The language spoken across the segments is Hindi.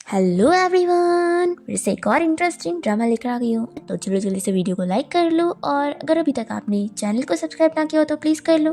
हेलो एवरीवन, फिर से एक और इंटरेस्टिंग ड्रामा लेकर आ गई हूँ। तो चलो जल्दी से वीडियो को लाइक कर लो और अगर अभी तक आपने चैनल को सब्सक्राइब ना किया हो तो प्लीज़ कर लो।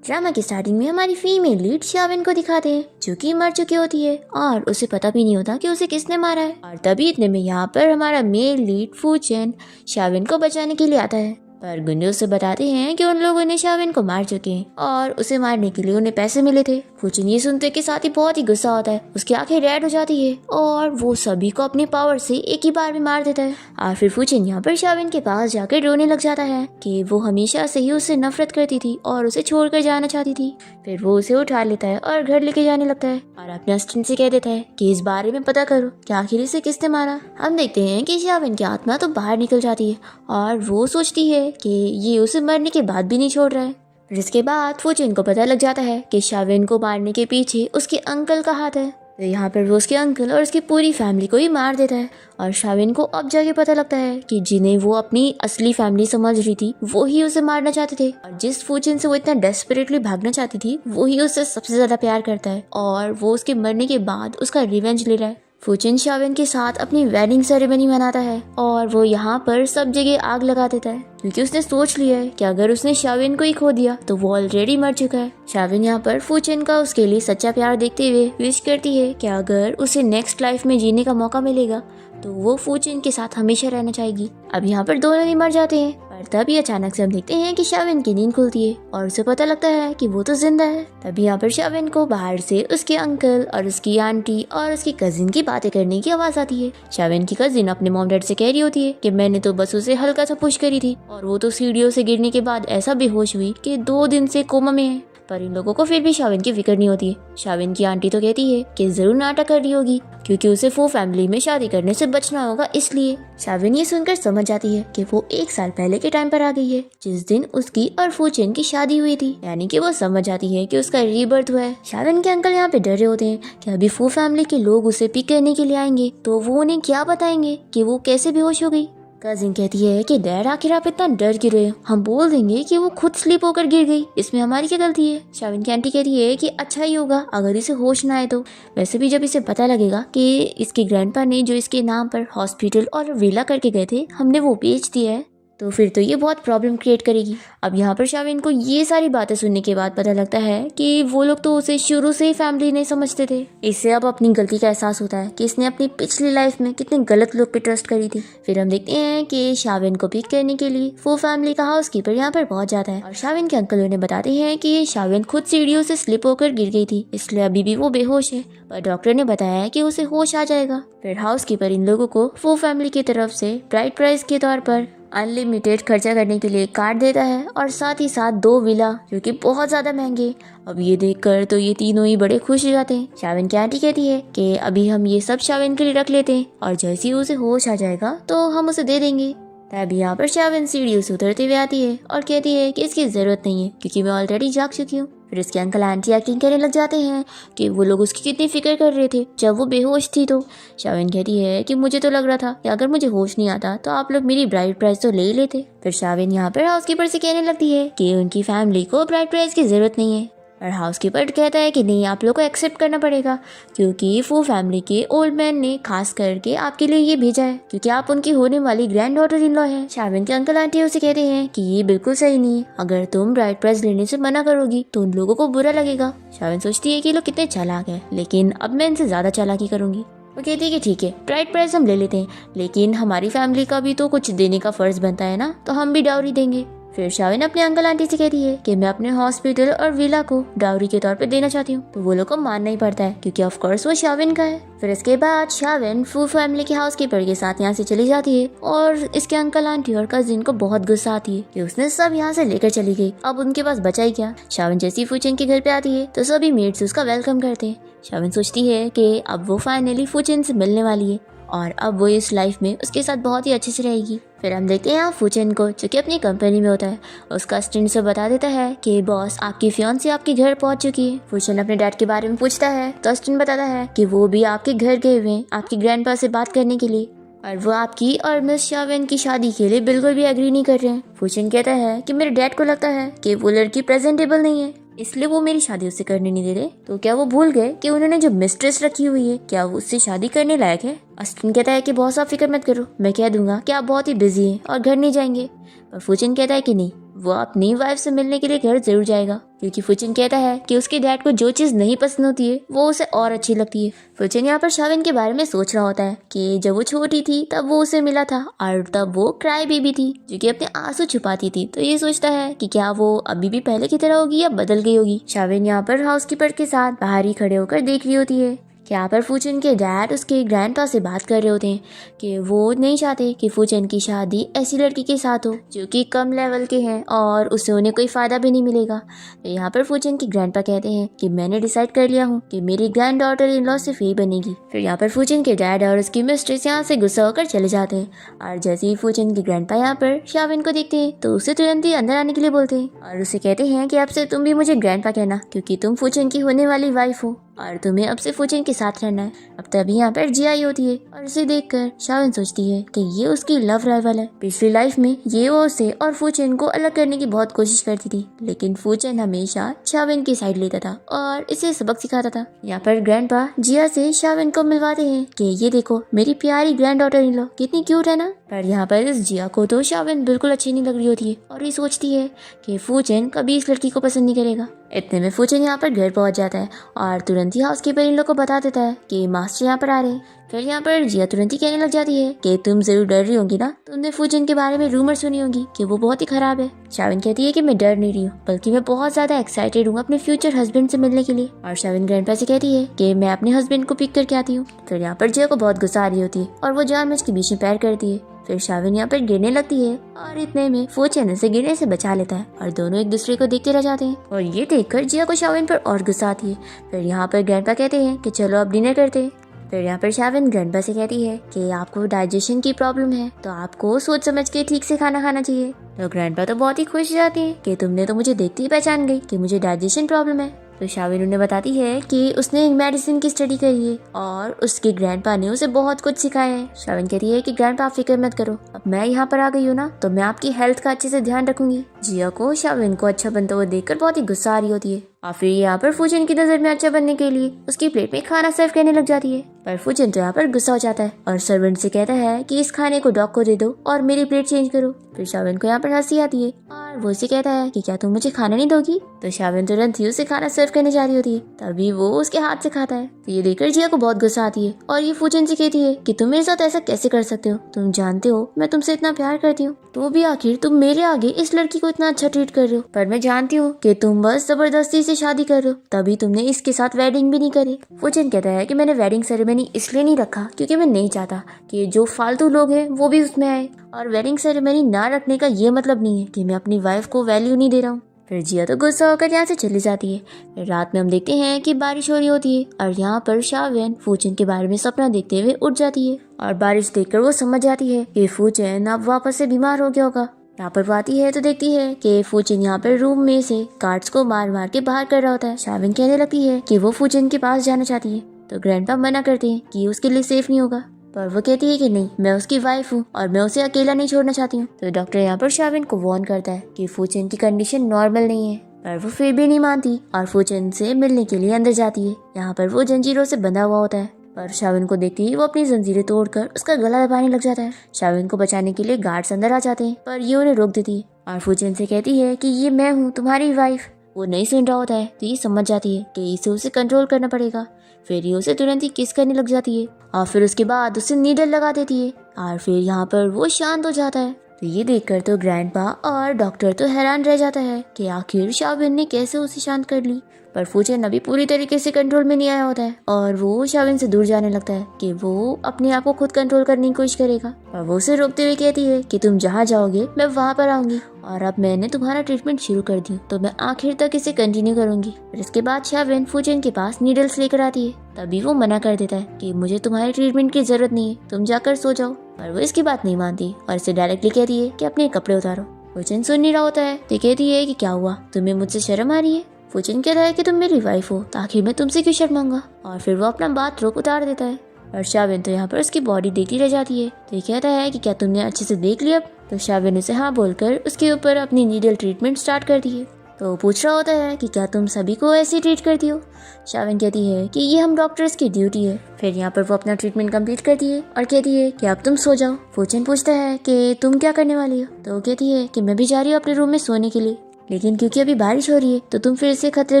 ड्रामा की स्टार्टिंग में हमारी फीमेल लीड शाविन को दिखाते हैं जो कि मर चुकी होती है और उसे पता भी नहीं होता कि उसे किसने मारा है। और तभी इतने में यहाँ पर हमारा मेल लीड फूचेन शाविन को बचाने के लिए आता है, पर गुंडे उसे बताते हैं कि उन लोगों ने शाविन को मार चुके हैं और उसे मारने के लिए उन्हें पैसे मिले थे। फूचेन ये सुनते के साथ ही बहुत ही गुस्सा होता है, उसकी आंखें रेड हो जाती है और वो सभी को अपनी पावर से एक ही बार में मार देता है। और फिर फूचेन यहाँ पर शाविन के पास जाकर रोने लग जाता है कि वो हमेशा से ही उससे नफरत करती थी और उसे छोड़कर जाना चाहती थी। फिर वो उसे उठा लेता है और घर लेके जाने लगता है और अपने असिस्टेंट से कह देता है कि इस बारे में पता करो कि आखिर इसे किसने मारा। हम देखते हैं कि शाविन की आत्मा तो बाहर निकल जाती है और वो सोचती है कि ये उसे मरने के बाद भी नहीं छोड़ रहा है। फिर इसके बाद फूचेन को पता लग जाता है कि शाविन को मारने के पीछे उसके अंकल का हाथ है। तो यहाँ पर वो उसके अंकल और उसकी पूरी फैमिली को ही मार देता है और शाविन को अब जाके पता लगता है कि जिन्हें वो अपनी असली फैमिली समझ रही थी वो ही उसे मारना चाहते थे और जिस फूचेन से वो इतना डेस्परेटली भागना चाहती थी वो ही उससे सबसे ज्यादा प्यार करता है और वो उसके मरने के बाद उसका रिवेंज ले रहा है। फूचेन शाविन के साथ अपनी वेडिंग सेरेमनी मनाता है और वो यहाँ पर सब जगह आग लगा देता है क्योंकि उसने सोच लिया है कि अगर उसने शाविन को ही खो दिया तो वो ऑलरेडी मर चुका है। शाविन यहाँ पर फूचेन का उसके लिए सच्चा प्यार देखते हुए विश करती है कि अगर उसे नेक्स्ट लाइफ में जीने का मौका मिलेगा तो वो फूचेन के साथ हमेशा रहना चाहेगी। अब यहाँ पर दोनों ही मर जाते हैं पर तभी अचानक से हम देखते हैं कि शाविन की नींद खुलती है और उसे पता लगता है कि वो तो जिंदा है। तभी यहाँ पर शाविन को बाहर से उसके अंकल और उसकी आंटी और उसकी कजिन की बातें करने की आवाज आती है। शाविन की कजिन अपने मॉम डैड से कह रही होती है कि मैंने तो बस उसे हल्का सा पुश करी थी और वो तो सीढ़ियों से गिरने के बाद ऐसा बेहोश हुई कि 2 दिन से कोमा में है। पर इन लोगों को फिर भी शाविन की फिक्र नहीं होती है। शाविन की आंटी तो कहती है कि जरूर नाटक कर रही होगी क्योंकि उसे फू फैमिली में शादी करने से बचना होगा इसलिए। शाविन ये सुनकर समझ जाती है कि वो 1 साल पहले के टाइम पर आ गई है जिस दिन उसकी और फूचेन की शादी हुई थी, यानी कि वो समझ जाती है कि उसका रीबर्थ हुआ है। शाविन के अंकल यहाँ पे डरे होते हैं कि अभी फू फैमिली के लोग उसे पिक करने के लिए आएंगे तो वो उन्हें क्या बताएंगे कि वो कैसे बेहोश हो गई। कजिन कहती है कि डैड आखिर आप इतना डर क्यों रहे हो, हम बोल देंगे कि वो खुद स्लिप होकर गिर गई, इसमें हमारी क्या गलती है। शाविन की आंटी कहती है कि अच्छा ही होगा अगर इसे होश ना आए तो। वैसे भी जब इसे पता लगेगा कि इसके ग्रैंडपा ने जो इसके नाम पर हॉस्पिटल और विला करके गए थे हमने वो बेच दिया है तो फिर तो ये बहुत प्रॉब्लम क्रिएट करेगी। अब यहाँ पर शाविन को ये सारी बातें सुनने के बाद पता लगता है कि वो लोग तो उसे शुरू से ही फैमिली नहीं समझते थे। इससे अब अपनी गलती का एहसास होता है कि इसने अपनी पिछली लाइफ में कितने गलत लोग पे ट्रस्ट करी थी। फिर हम देखते हैं कि शाविन को पिक करने के लिए वो फैमिली का हाउस कीपर यहाँ पर पहुंच जाता है और शाविन के अंकल उन्हें बताते हैं कि शाविन खुद सीढ़ियों से स्लिप होकर गिर गई थी इसलिए अभी भी वो बेहोश है, पर डॉक्टर ने बताया कि उसे होश आ जाएगा। फिर हाउस कीपर इन लोगों को वो फैमिली की तरफ से ब्राइड प्राइस के तौर पर अनलिमिटेड खर्चा करने के लिए कार्ड देता है और साथ ही साथ 2 विला जो कि बहुत ज्यादा महंगे। अब ये देखकर तो ये तीनों ही बड़े खुश हो जाते हैं। शाविन की आंटी कहती है कि अभी हम ये सब शाविन के लिए रख लेते हैं और जैसे ही उसे होश आ जाएगा तो हम उसे दे देंगे। तभी यहाँ पर शाविन सीढ़ियों से उतरते हुए आती है और कहती है कि इसकी जरूरत नहीं है क्योंकि मैं ऑलरेडी जाग चुकी हूँ। फिर इसके अंकल आंटी एक्टिंग करने लग जाते हैं कि वो लोग उसकी कितनी फिक्र कर रहे थे जब वो बेहोश थी। तो शाविन कहती है कि मुझे तो लग रहा था कि अगर मुझे होश नहीं आता तो आप लोग मेरी ब्राइड प्राइस तो ले ही लेते। फिर शाविन यहाँ पर हाउसकीपर से कहने लगती है कि उनकी फैमिली को ब्राइड प्राइस की जरूरत नहीं है और हाउसकीपर कहता है कि नहीं, आप लोग को एक्सेप्ट करना पड़ेगा क्योंकि वो फैमिली के ओल्ड मैन ने खास करके आपके लिए ये भेजा है क्योंकि आप उनकी होने वाली ग्रैंड डॉटर इन लॉ है। शाविन के अंकल आंटी उसे कहते हैं कि ये बिल्कुल सही नहीं है, अगर तुम ब्राइड प्राइस लेने से मना करोगी तो उन लोगों को बुरा लगेगा। शाविन सोचती है कि लोग कितने चालाक है, लेकिन अब मैं इनसे ज्यादा चालाकी करूंगी। वो कहती है कि ठीक है ब्राइड प्राइस हम ले लेते हैं लेकिन हमारी फैमिली का भी तो कुछ देने का फर्ज बनता है ना, तो हम भी डाउरी देंगे। फिर शाविन अपने अंकल आंटी से कहती है कि मैं अपने हॉस्पिटल और विला को डाउरी के तौर पे देना चाहती हूँ, तो वो लोग को मानना ही पड़ता है क्योंकि ऑफ कोर्स वो शाविन का है। फिर इसके बाद शाविन फू फैमिली के हाउस कीपर के साथ यहाँ से चली जाती है और इसके अंकल आंटी और कजिन को बहुत गुस्सा आती है कि उसने सब यहाँ से लेकर चली गई, अब उनके पास बचा ही क्या। शाविन जैसी फूचेन के घर पे आती है तो सभी मेट्स उसका वेलकम करते हैं। शाविन सोचती है कि अब वो फाइनली फूचेन से मिलने वाली है और अब वो इस लाइफ में उसके साथ बहुत ही अच्छे से रहेगी। फिर हम देखते हैं फूचेन को जो कि अपनी कंपनी में होता है, उसका असिस्टेंट से बता देता है कि बॉस आपकी फियांसी आपके घर पहुंच चुकी है। फूचेन अपने डैड के बारे में पूछता है तो असिस्टेंट बताता है कि वो भी आपके घर गए हुए हैं आपकी ग्रैंडपा से बात करने के लिए और वो आपकी और मिस शाविन की शादी के लिए बिल्कुल भी एग्री नहीं कर रहे हैं। फूचेन कहता है कि मेरे डैड को लगता है कि वो लड़की प्रेजेंटेबल नहीं है इसलिए वो मेरी शादी उससे करने नहीं दे रहे। तो क्या वो भूल गए कि उन्होंने जो मिस्ट्रेस रखी हुई है क्या वो उससे शादी करने लायक है? अस्टिन कहता है कि बहुत आप फिक्र मत करो, मैं कह दूंगा कि आप बहुत ही बिजी हैं और घर नहीं जाएंगे। पर फूचिन कहता है कि नहीं, वो अपनी वाइफ से मिलने के लिए घर जरूर जाएगा, क्योंकि फूचिन कहता है कि उसके डैड को जो चीज़ नहीं पसंद होती है वो उसे और अच्छी लगती है। फूचिन यहाँ पर शाविन के बारे में सोच रहा होता है कि जब वो छोटी थी तब वो उसे मिला था और तब वो क्राई बेबी थी जो कि अपने आंसू छुपाती थी। तो ये सोचता है कि क्या वो अभी भी पहले की तरह होगी या बदल गई होगी। शाविन यहाँ पर हाउसकीपर के साथ बाहर ही खड़े होकर देख रही होती है कि यहाँ पर फूचिन के डैड उसके ग्रैंडपा से बात कर रहे होते हैं कि वो नहीं चाहते कि फूचिन की शादी ऐसी लड़की के साथ हो जो कि कम लेवल के हैं और उससे उन्हें कोई फ़ायदा भी नहीं मिलेगा। तो यहाँ पर फूचिन के ग्रैंडपा कहते हैं कि मैंने डिसाइड कर लिया हूँ कि मेरी ग्रैंड डॉटर इन लॉ सिर्फ यही बनेगी। फिर यहाँ पर फूचिन के डैड और उसकी मिस्ट्रेस यहाँ से गुस्सा होकर चले जाते हैं और जैसे ही फूचिन के ग्रैंडपा यहाँ पर शाविन को देखते हैं तो उसे तुरंत ही अंदर आने के लिए बोलते हैं और उसे कहते हैं कि अब से तुम भी मुझे ग्रैंडपा कहना, क्योंकि तुम फूचिन की होने वाली वाइफ हो और तुम्हें अब से फूचिन के साथ रहना है। अब तभी यहाँ पर जिया आई होती है और उसे देखकर शाविन सोचती है कि ये उसकी लव राइवल है। पिछली लाइफ में ये वो उसे और फूचिन को अलग करने की बहुत कोशिश करती थी, लेकिन फूचिन हमेशा शाविन की साइड लेता था और इसे सबक सिखाता था। यहाँ पर ग्रैंडपा जिया से शाविन को मिलवाते हैं कि ये देखो मेरी प्यारी ग्रैंड डॉटर इन लॉ कितनी क्यूट है ना। पर यहाँ पर इस जिया को तो शाविन बिल्कुल अच्छी नहीं लग रही होती है और ये सोचती है कि फूचिन कभी इस लड़की को पसंद नहीं करेगा। इतने में फूचिन यहाँ पर घर पहुंच जाता है और तुरंत ही हाउसकीपर इन लोग को बता देता है कि मास्टर यहाँ पर आ रहे हैं। फिर यहाँ पर जिया तुरंत ही कहने लग जाती है कि तुम जरूर डर रही होंगी ना, तुमने फूचिन के बारे में रूमर सुनी होगी कि वो बहुत ही खराब है। शाविन कहती है कि मैं डर नहीं रही हूँ, बल्कि मैं बहुत ज्यादा एक्साइटेड हूँ अपने फ्यूचर हस्बैंड से मिलने के लिए। और शाविन ग्रैंडपा से कहती है कि मैं अपने हस्बैंड को पिक करके आती हूँ। फिर यहाँ पर जिया को बहुत गुस्सा आ रही होती है और वो जानबूझ के बीच में पैर करती है। फिर शाविन यहाँ पर गिरने लगती है और इतने में फूचिन उसे गिरने से बचा लेता है और दोनों एक दूसरे को देखते रह जाते हैं और ये देखकर जिया को शाविन पर और गुस्सा आती है। फिर यहाँ पर ग्रैंडपा कहते हैं कि चलो अब डिनर करते हैं। फिर यहाँ पर शाविन ग्रैंडपा से कहती है कि आपको डाइजेशन की प्रॉब्लम है तो आपको सोच समझ के ठीक से खाना खाना चाहिए। तो ग्रैंडपा तो बहुत ही खुश हो जाती है कि तुमने तो मुझे देखते ही पहचान गई कि मुझे डाइजेशन प्रॉब्लम है। तो शाविन उन्हें बताती है कि उसने मेडिसिन की स्टडी करी है और उसके ग्रैंडपा ने उसे बहुत कुछ सिखाया है। शाविन कहती है कि ग्रैंडपा आप फिक्र मत करो, अब मैं यहाँ पर आ गई हूँ ना तो मैं आपकी हेल्थ का अच्छे से ध्यान रखूंगी। जिया को शाविन को अच्छा बनता हुआ देखकर बहुत ही गुस्सा आ रही होती है और फिर यहाँ पर फूचिन की नजर में अच्छा बनने के लिए उसकी प्लेट में खाना सर्व करने लग जाती है। पर फूचिन तो यहाँ पर गुस्सा हो जाता है और सर्वेंट से कहता है कि इस खाने को डॉग को दे दो और मेरी प्लेट चेंज करो। फिर शाविन को यहाँ पर हंसी आती है और वो उसे कहता है कि क्या तुम मुझे खाना नहीं दोगी। तो शाविन तुरंत ही उसे खाना सर्व करने जा रही होती है, तभी वो उसके हाथ से खाता है। तो ये देखकर जिया को बहुत गुस्सा आती है और ये फूचिन से कहती है कि तुम मेरे साथ ऐसा कैसे कर सकते हो, तुम जानते हो मैं तुमसे इतना प्यार करती हूँ, तो भी आखिर तुम मेरे आगे इस लड़की को इतना अच्छा ट्रीट कर रहे हो। पर मैं जानती हूँ कि तुम बस जबरदस्ती से शादी कर रहे हो, तभी तुमने इसके साथ वेडिंग भी नहीं करी। फूचिन कहता है कि मैंने वेडिंग सेरेमनी इसलिए नहीं रखा क्योंकि मैं नहीं चाहता कि जो फालतू लोग हैं वो भी उसमें आए, और वेडिंग सेरेमनी ना रखने का ये मतलब नहीं है कि मैं अपनी वाइफ को वैल्यू नहीं दे रहा हूँ। फिर जिया तो गुस्सा होकर यहाँ से चली जाती है। फिर रात में हम देखते हैं कि बारिश हो रही होती है और यहाँ पर शाविन फूचिन के बारे में सपना देखते हुए उठ जाती है और बारिश देखकर वो समझ जाती है कि फूचिन अब वापस से बीमार हो गया होगा। यहाँ पर वो आती है तो देखती है कि फूचिन यहाँ पर रूम में से कार्ड्स को मार मार के बाहर कर रहा होता है। शाविन कहने लगती है कि वो फूचिन के पास जाना चाहती है, तो ग्रैंडपा मना करते हैं कि उसके लिए सेफ नहीं होगा, पर वो कहती है कि नहीं, मैं उसकी वाइफ हूँ और मैं उसे अकेला नहीं छोड़ना चाहती हूँ। तो डॉक्टर यहाँ पर शाविन को वार्न करता है कि फूचिन की कंडीशन नॉर्मल नहीं है, पर वो फिर भी नहीं मानती और फूचिन से मिलने के लिए अंदर जाती है। यहाँ पर वो जंजीरों से बंधा हुआ होता है, पर शाविन को देखते ही वो अपनी जंजीरें तोड़कर उसका गला दबाने लग जाता है। शाविन को बचाने के लिए गार्ड्स अंदर आ जाते हैं, पर ये उन्हें रोक देती है और फूचिन से कहती है कि ये मैं हूँ तुम्हारी वाइफ। वो नहीं सुन रहा होता है तो ये समझ जाती है कि इसे उसे कंट्रोल करना पड़ेगा। फिर ये उसे तुरंत ही किस करने लग जाती है और फिर उसके बाद उसे नीडल लगा देती है और फिर यहाँ पर वो शांत हो जाता है। तो ये देखकर तो ग्रैंडपा और डॉक्टर तो हैरान रह जाता है कि आखिर शाविन ने कैसे उसे शांत कर ली। पर फूचिन अभी पूरी तरीके से कंट्रोल में नहीं आया होता है और वो शाविन से दूर जाने लगता है कि वो अपने आप को खुद कंट्रोल करने की कोशिश करेगा। और वो उसे रोकते हुए कहती है कि तुम जहाँ जाओगे मैं वहाँ पर आऊंगी और अब मैंने तुम्हारा ट्रीटमेंट शुरू कर दी तो मैं आखिर तक इसे कंटिन्यू करूंगी। फिर इसके बाद शाविन फूचिन के पास नीडल्स लेकर आती है, तभी वो मना कर देता है कि मुझे तुम्हारे ट्रीटमेंट की जरूरत नहीं है, तुम जाकर सो जाओ। और वो इसकी बात नहीं मानती और इसे डायरेक्टली कहती है कि अपने कपड़े उतारो। फूचिन सुन नहीं रहा होता है तो कहती है कि क्या हुआ, तुम्हें मुझसे शर्म आ रही है। फूचिन कहता है कि तुम मेरी वाइफ हो तो आखिर मैं तुमसे क्यों शर्माऊंगा, और फिर वो अपना बाथरोब उतार देता है। और शाविन तो यहाँ पर उसकी बॉडी देखती रह जाती है तो ये कहता है कि क्या तुमने अच्छे से देख लिया। तो शाविन उसे हाँ बोलकर उसके ऊपर अपनी नीडल ट्रीटमेंट स्टार्ट कर दी है। तो पूछ रहा होता है कि क्या तुम सभी को ऐसे ट्रीट करती हो। शाविन कहती है कि ये हम डॉक्टर्स की ड्यूटी है। फिर यहाँ पर वो अपना ट्रीटमेंट कंप्लीट करती है और कहती है कि अब तुम सो जाओ। फूचेन पूछता है कि तुम क्या करने वाली हो, तो वो कहती है कि मैं भी जा रही हूँ अपने रूम में सोने के लिए, लेकिन क्योंकि अभी बारिश हो रही है तो तुम फिर से खतरे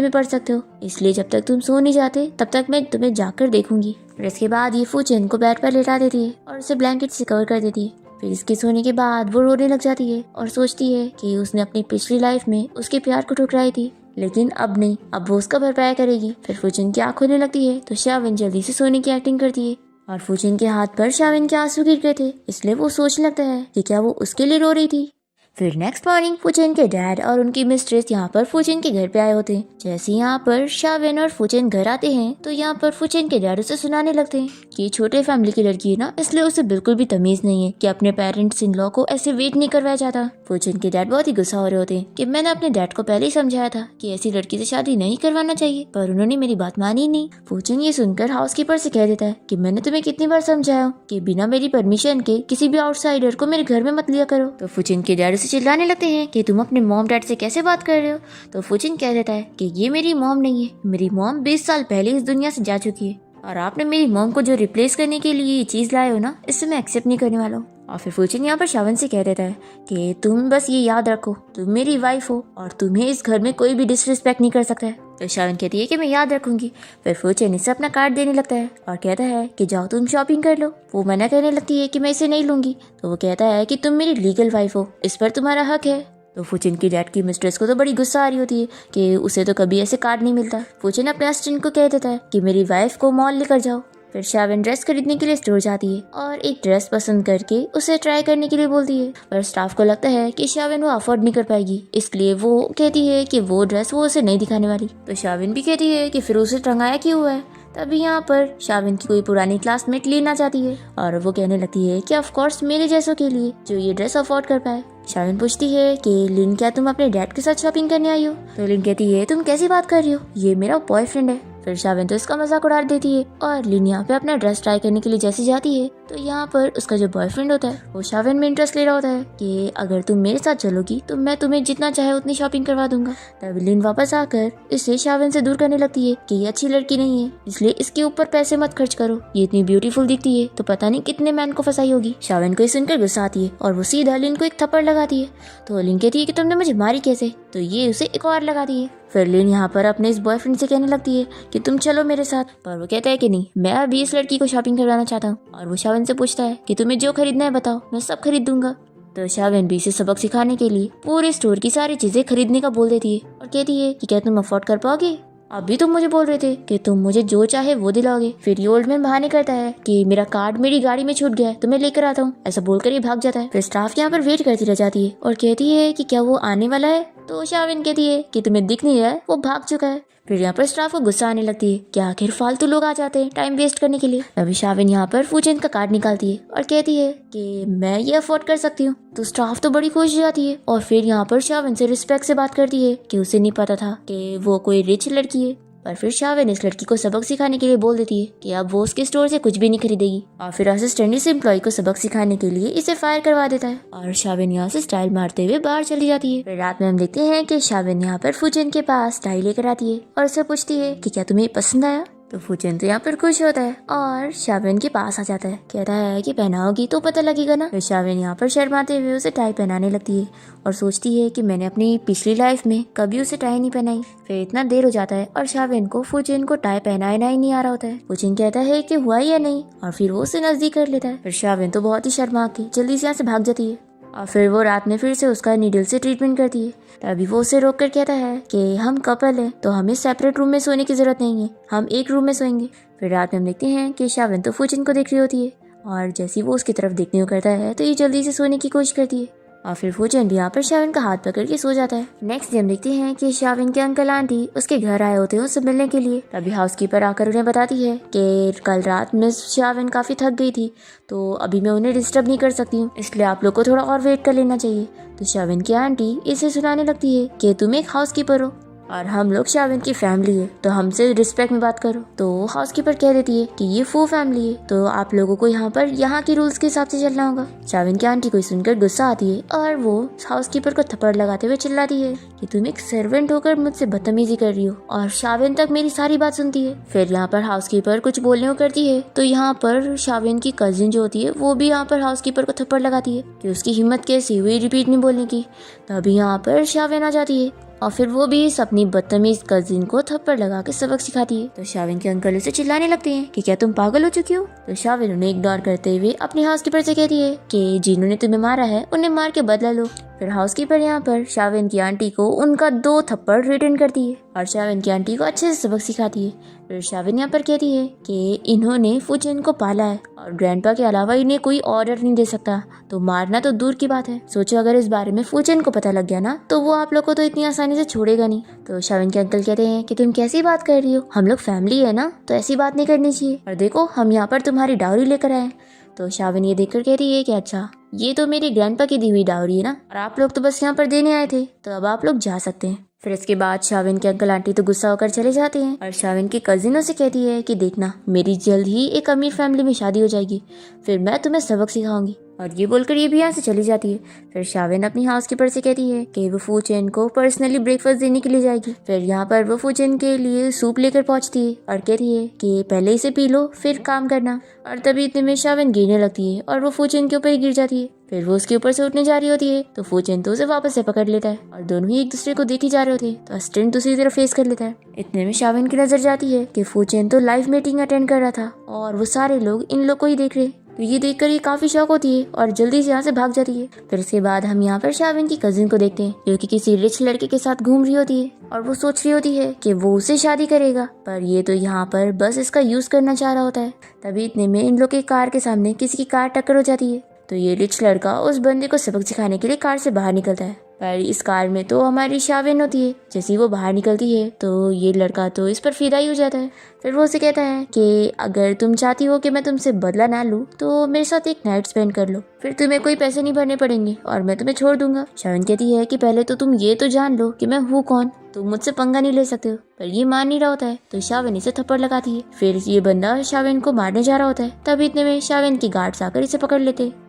में पड़ सकते हो, इसलिए जब तक तुम सो नहीं जाते तब तक मैं तुम्हें जाकर देखूंगी। फिर इसके बाद ये फूचेन को बेड पर लेटा देती है और उसे ब्लैंकेट से कवर कर देती है। फिर इसके सोने के बाद वो रोने लग जाती है और सोचती है कि उसने अपनी पिछली लाइफ में उसके प्यार को ठुकराई थी, लेकिन अब नहीं, अब वो उसका भरपाया करेगी। फिर फूचेन की आँख खोलने लगती है तो शाविन जल्दी से सोने की एक्टिंग करती है और फूचेन के हाथ पर शाविन के आंसू गिर गए थे, इसलिए वो सोचने लगता है कि क्या वो उसके लिए रो रही थी। फिर नेक्स्ट मॉर्निंग फूचेन के डैड और उनकी मिस्ट्रेस यहाँ पर फूचेन के घर पे आए होते हैं। जैसे यहाँ पर शाविन और फूचेन घर आते हैं तो यहाँ पर फूचेन के डैड उसे सुनाने लगते हैं कि छोटे फैमिली की लड़की है ना, इसलिए उसे बिल्कुल भी तमीज नहीं है कि अपने पेरेंट्स इन लॉ को ऐसे वेट नहीं करवाया जाता। फूचेन के डैड बहुत ही गुस्सा हो रहे होते हैं कि मैंने अपने डैड को पहले ही समझाया था कि ऐसी लड़की से शादी नहीं करवाना चाहिए, पर उन्होंने मेरी बात मानी नहीं। फूचेन ये सुनकर हाउसकीपर से कह देता है कि मैंने तुम्हें कितनी बार समझाया कि बिना मेरी परमिशन के किसी भी आउटसाइडर को मेरे घर में मत लिया करो। तो फूचेन के डैड उसे चिल्लाने लगते हैं कि तुम अपने मॉम डैड से कैसे बात कर रहे हो। तो फूचेन कह देता है कि ये मेरी मॉम नहीं है, मेरी मॉम 20 साल पहले इस दुनिया से जा चुकी है और आपने मेरी मॉम को जो रिप्लेस करने के लिए ये चीज लाए हो ना, इससे मैं एक्सेप्ट नहीं करने वाला हूँ। और फिर फूचेन यहाँ पर शाविन से कह देता है कि तुम बस ये याद रखो, तुम मेरी वाइफ हो और तुम्हें इस घर में कोई भी डिसरिस्पेक्ट नहीं कर सकता है। तो शाविन कहती है कि मैं याद रखूंगी। फिर फूचेन इसे अपना कार्ड देने लगता है और कहता है कि जाओ तुम शॉपिंग कर लो। वो मना करने लगती है कि मैं इसे नहीं लूंगी, तो वो कहता है कि तुम मेरी लीगल वाइफ हो, इस पर तुम्हारा हक है। तो फूचेन की डैड की मिस्ट्रेस को तो बड़ी गुस्सा आ रही होती है कि उसे तो कभी ऐसे कार्ड नहीं मिलता। फूचेन अपने असिस्टेंट को कह देता है कि मेरी वाइफ को मॉल लेकर जाओ। फिर शाविन ड्रेस खरीदने के लिए स्टोर जाती है और एक ड्रेस पसंद करके उसे ट्राई करने के लिए बोलती है, पर स्टाफ को लगता है कि शाविन वो अफोर्ड नहीं कर पाएगी, इसलिए वो कहती है कि वो ड्रेस वो उसे नहीं दिखाने वाली। तो शाविन भी कहती है कि फिर उसे टंगाया क्यों हुआ है। तभी यहाँ पर शाविन की कोई पुरानी क्लासमेट लेना चाहती है और वो कहने लगती है कि ऑफ कोर्स मेरे जैसों के लिए जो ये ड्रेस अफोर्ड कर पाए। शाविन पूछती है कि लिन क्या तुम अपने डैड के साथ शॉपिंग करने आई हो। तो लिन कहती है तुम कैसी बात कर रही हो, ये मेरा बॉयफ्रेंड है। फिर शाविन तो इसका मजाक उड़ा देती है और लिन यहाँ पे अपना ड्रेस ट्राई करने के लिए जैसे जाती है तो यहाँ पर उसका जो बॉयफ्रेंड होता है वो शाविन में इंटरेस्ट ले रहा होता है कि अगर तुम मेरे साथ चलोगी तो मैं तुम्हें जितना चाहे उतनी शॉपिंग करवा दूंगा। तब लिन वापस आकर इसे शाविन से दूर करने लगती है कि ये अच्छी लड़की नहीं है, इसलिए इसके ऊपर पैसे मत खर्च करो, ये इतनी ब्यूटीफुल दिखती है तो पता नहीं कितने मैन को फंसाई होगी। शाविन को ये सुनकर गुस्सा आती है और वो सीधा लिन को एक थप्पड़ लगाती है। तो लिन कहती है कि तुमने मुझे मारी कैसे, तो ये उसे एक और लगाती है। फिर लिन यहाँ पर अपने इस बॉयफ्रेंड से कहने लगती है कि तुम चलो मेरे साथ, पर वो कहता है कि नहीं, मैं अभी इस लड़की को शॉपिंग करवाना चाहता हूँ। और वो शाविन से पूछता है कि तुम्हें जो खरीदना है बताओ, मैं सब खरीद दूंगा। तो शाविन भी इसे सबक सिखाने के लिए पूरे स्टोर की सारी चीजें खरीदने का बोल देती है और कहती है कि क्या तुम अफोर्ड कर पाओगे, अभी तुम मुझे बोल रहे थे कि तुम मुझे जो चाहे वो दिलाओगे। फिर ये ओल्ड मैन बहाने करता है कि मेरा कार्ड मेरी गाड़ी में छूट गया है तो मैं लेकर आता हूँ, ऐसा बोलकर ये भाग जाता है। फिर स्टाफ यहाँ पर वेट करती रह जाती है और कहती है कि क्या वो आने वाला है। तो शाविन कहती है कि तुम्हें दिख नहीं रहा है, वो भाग चुका है। फिर यहाँ पर स्टाफ को गुस्सा आने लगती है कि आखिर फालतू लोग आ जाते हैं टाइम वेस्ट करने के लिए। अभी शाविन यहाँ पर फूचेन का कार्ड निकालती है और कहती है कि मैं ये अफोर्ड कर सकती हूँ। तो स्टाफ तो बड़ी खुश हो जाती है और फिर यहाँ पर शाविन से रिस्पेक्ट से बात करती है कि उसे नहीं पता था कि वो कोई रिच लड़की है। पर फिर शाविन इस लड़की को सबक सिखाने के लिए बोल देती है कि अब वो उसके स्टोर से कुछ भी नहीं खरीदेगी। और फिर असिस्टेंट इस एम्प्लॉय को सबक सिखाने के लिए इसे फायर करवा देता है और शाविन यहाँ से स्टाइल मारते हुए बाहर चली जाती है। फिर रात में हम देखते हैं कि शाविन यहाँ पर फूचेन के पास स्टाइल लेकर आती है और उससे पूछती है कि क्या तुम्हें पसंद आया। तो फूचेन तो यहाँ पर खुश होता है और शाविन के पास आ जाता है, कहता है कि पहनाओगी तो पता लगेगा ना। फिर शाविन यहाँ पर शर्माते हुए उसे टाई पहनाने लगती है और सोचती है कि मैंने अपनी पिछली लाइफ में कभी उसे टाई नहीं पहनाई। फिर इतना देर हो जाता है और शाविन को फूचेन को टाई पहनाना ही नहीं आ रहा होता है। फूचेन कहता है कि हुआ या नहीं और फिर वो उसे नजदीक कर लेता है। फिर शाविन तो बहुत ही शर्मा के जल्दी से यहाँ से भाग जाती है और फिर वो रात में फिर से उसका नीडल से ट्रीटमेंट करती है। तभी वो उसे रोक कर कहता है कि हम कपल हैं तो हमें सेपरेट रूम में सोने की जरूरत नहीं है, हम एक रूम में सोएंगे। फिर रात में हम देखते हैं कि शाविन तो फूचेन को देख रही होती है और जैसे वो उसकी तरफ देखने को करता है तो ये जल्दी से सोने की कोशिश करती है और फिर फूचेन भी यहाँ पर शाविन का हाथ पकड़ के सो जाता है। नेक्स्ट डे हम देखते हैं कि शाविन के अंकल आंटी उसके घर आए होते हैं उससे मिलने के लिए। तभी हाउसकीपर आकर उन्हें बताती है कि कल रात मिस शाविन काफी थक गई थी तो अभी मैं उन्हें डिस्टर्ब नहीं कर सकती हूँ, इसलिए आप लोग को थोड़ा और वेट कर लेना चाहिए। तो शाविन की आंटी इसे सुनाने लगती है कि तुम एक हाउसकीपर हो और हम लोग शाविन की फैमिली है, तो हमसे रिस्पेक्ट में बात करो। तो हाउसकीपर कह देती है कि ये फू फैमिली है, तो आप लोगों को यहाँ पर यहाँ के रूल्स के हिसाब से चलना होगा। शाविन की आंटी को सुनकर गुस्सा आती है और वो हाउसकीपर को थप्पड़ लगाते हुए चिल्लाती है कि तुम एक सर्वेंट होकर मुझसे बदतमीजी कर रही हो। और शाविन तक मेरी सारी बात सुनती है। फिर यहाँ पर हाउसकीपर कुछ बोलने को करती है, तो यहाँ पर शाविन की कजिन जो होती है वो भी यहाँ पर हाउसकीपर को थप्पड़ लगाती है कि उसकी हिम्मत कैसी हुई रिपीट में बोलने की। तभी यहाँ पर शाविन आ जाती है और फिर वो भी इस अपनी बदतमीज कजिन को थप्पड़ लगा के सबक सिखाती है। तो शाविन के अंकल उसे चिल्लाने लगते हैं कि क्या तुम पागल हो चुकी हो। तो शाविन उन्हें इग्नोर करते हुए अपने हाउसकीपर से कहती है कि जिन्होंने तुम्हें मारा है उन्हें मार के बदला लो। फिर हाउसकीपर यहाँ पर शाविन की आंटी को उनका 2 थप्पड़ रिटर्न करती है और शाविन की आंटी को अच्छे से सबक सिखाती है। फिर शाविन यहाँ पर कहती है कि इन्होंने फूचेन को पाला है और ग्रैंडपा के अलावा इन्हें कोई ऑर्डर नहीं दे सकता, तो मारना तो दूर की बात है। सोचो अगर इस बारे में फूचेन को पता लग गया ना, तो वो आप लोग को तो इतनी आसानी से छोड़ेगा नहीं। तो शाविन के अंकल कहते हैं कि तुम कैसी बात कर रही हो, हम लोग फैमिली है ना, तो ऐसी बात नहीं करनी चाहिए। और देखो हम यहाँ पर तुम्हारी डाउरी लेकर आए। तो शाविन ये देखकर कहती है कि अच्छा ये तो मेरे ग्रैंडपा की दी हुई डाउरी है ना, और आप लोग तो बस यहाँ पर देने आए थे, तो अब आप लोग जा सकते हैं। फिर इसके बाद शाविन के अंकल आंटी तो गुस्सा होकर चले जाते हैं और शाविन की कजिनों से कहती है कि देखना मेरी जल्द ही एक अमीर फैमिली में शादी हो जाएगी, फिर मैं तुम्हें सबक सिखाऊंगी। और ये बोलकर ये भी यहाँ से चली जाती है। फिर शाविन अपनी हाउसकीपर से कहती है कि वो फूचेन को पर्सनली ब्रेकफास्ट देने के लिए जाएगी। फिर यहाँ पर वो फूचेन के लिए सूप लेकर पहुँचती है और कहती है कि पहले इसे पी लो फिर काम करना। और तभी इतने में शाविन गिरने लगती है और वो फूचेन के ऊपर ही गिर जाती है। फिर वो उसके ऊपर से उठने जा रही होती है, तो फूचेन तो उसे वापस से पकड़ लेता है और दोनों ही एक दूसरे को देखे जा रहे होते हैं। तो असिस्टेंट दूसरी तरफ फेस कर लेता है। इतने में शाविन की नजर जाती है कि फूचेन तो लाइव मीटिंग अटेंड कर रहा था और वो सारे लोग इन लोग को ही देख रहे। तो ये देखकर ये काफी शॉक होती है और जल्दी से यहाँ से भाग जाती है। फिर उसके बाद हम यहाँ पर शाविन की कजिन को देखते हैं जो कि किसी रिच लड़के के साथ घूम रही होती है और वो सोच रही होती है कि वो उससे शादी करेगा, पर ये तो यहाँ पर बस इसका यूज करना चाह रहा होता है। तभी इतने में इन लोग के कार के सामने किसी की कार टक्कर हो जाती है। तो ये रिच लड़का उस बंदे को सबक सिखाने के लिए कार से बाहर निकलता है, पर इस कार में तो हमारी शाविन होती है। जैसे ही वो बाहर निकलती है तो ये लड़का तो इस पर फिदा ही हो जाता है। फिर वो उसे कहता है कि अगर तुम चाहती हो कि मैं तुमसे बदला ना लूं तो मेरे साथ एक नाइट स्पेंड कर लो, फिर तुम्हें कोई पैसे नहीं भरने पड़ेंगे और मैं तुम्हें छोड़ दूंगा। शाविन कहती है कि पहले तो तुम ये तो जान लो कि मैं हूँ कौन, तुम मुझसे पंगा नहीं ले सकते हो। पर ये मान नहीं रहा होता है, तो शाविन इसे थप्पड़ लगाती है। फिर ये बंदा शाविन को मारने जा रहा होता है। तभी इतने में शाविन की गार्ड्स आकर इसे पकड़ लेते हैं।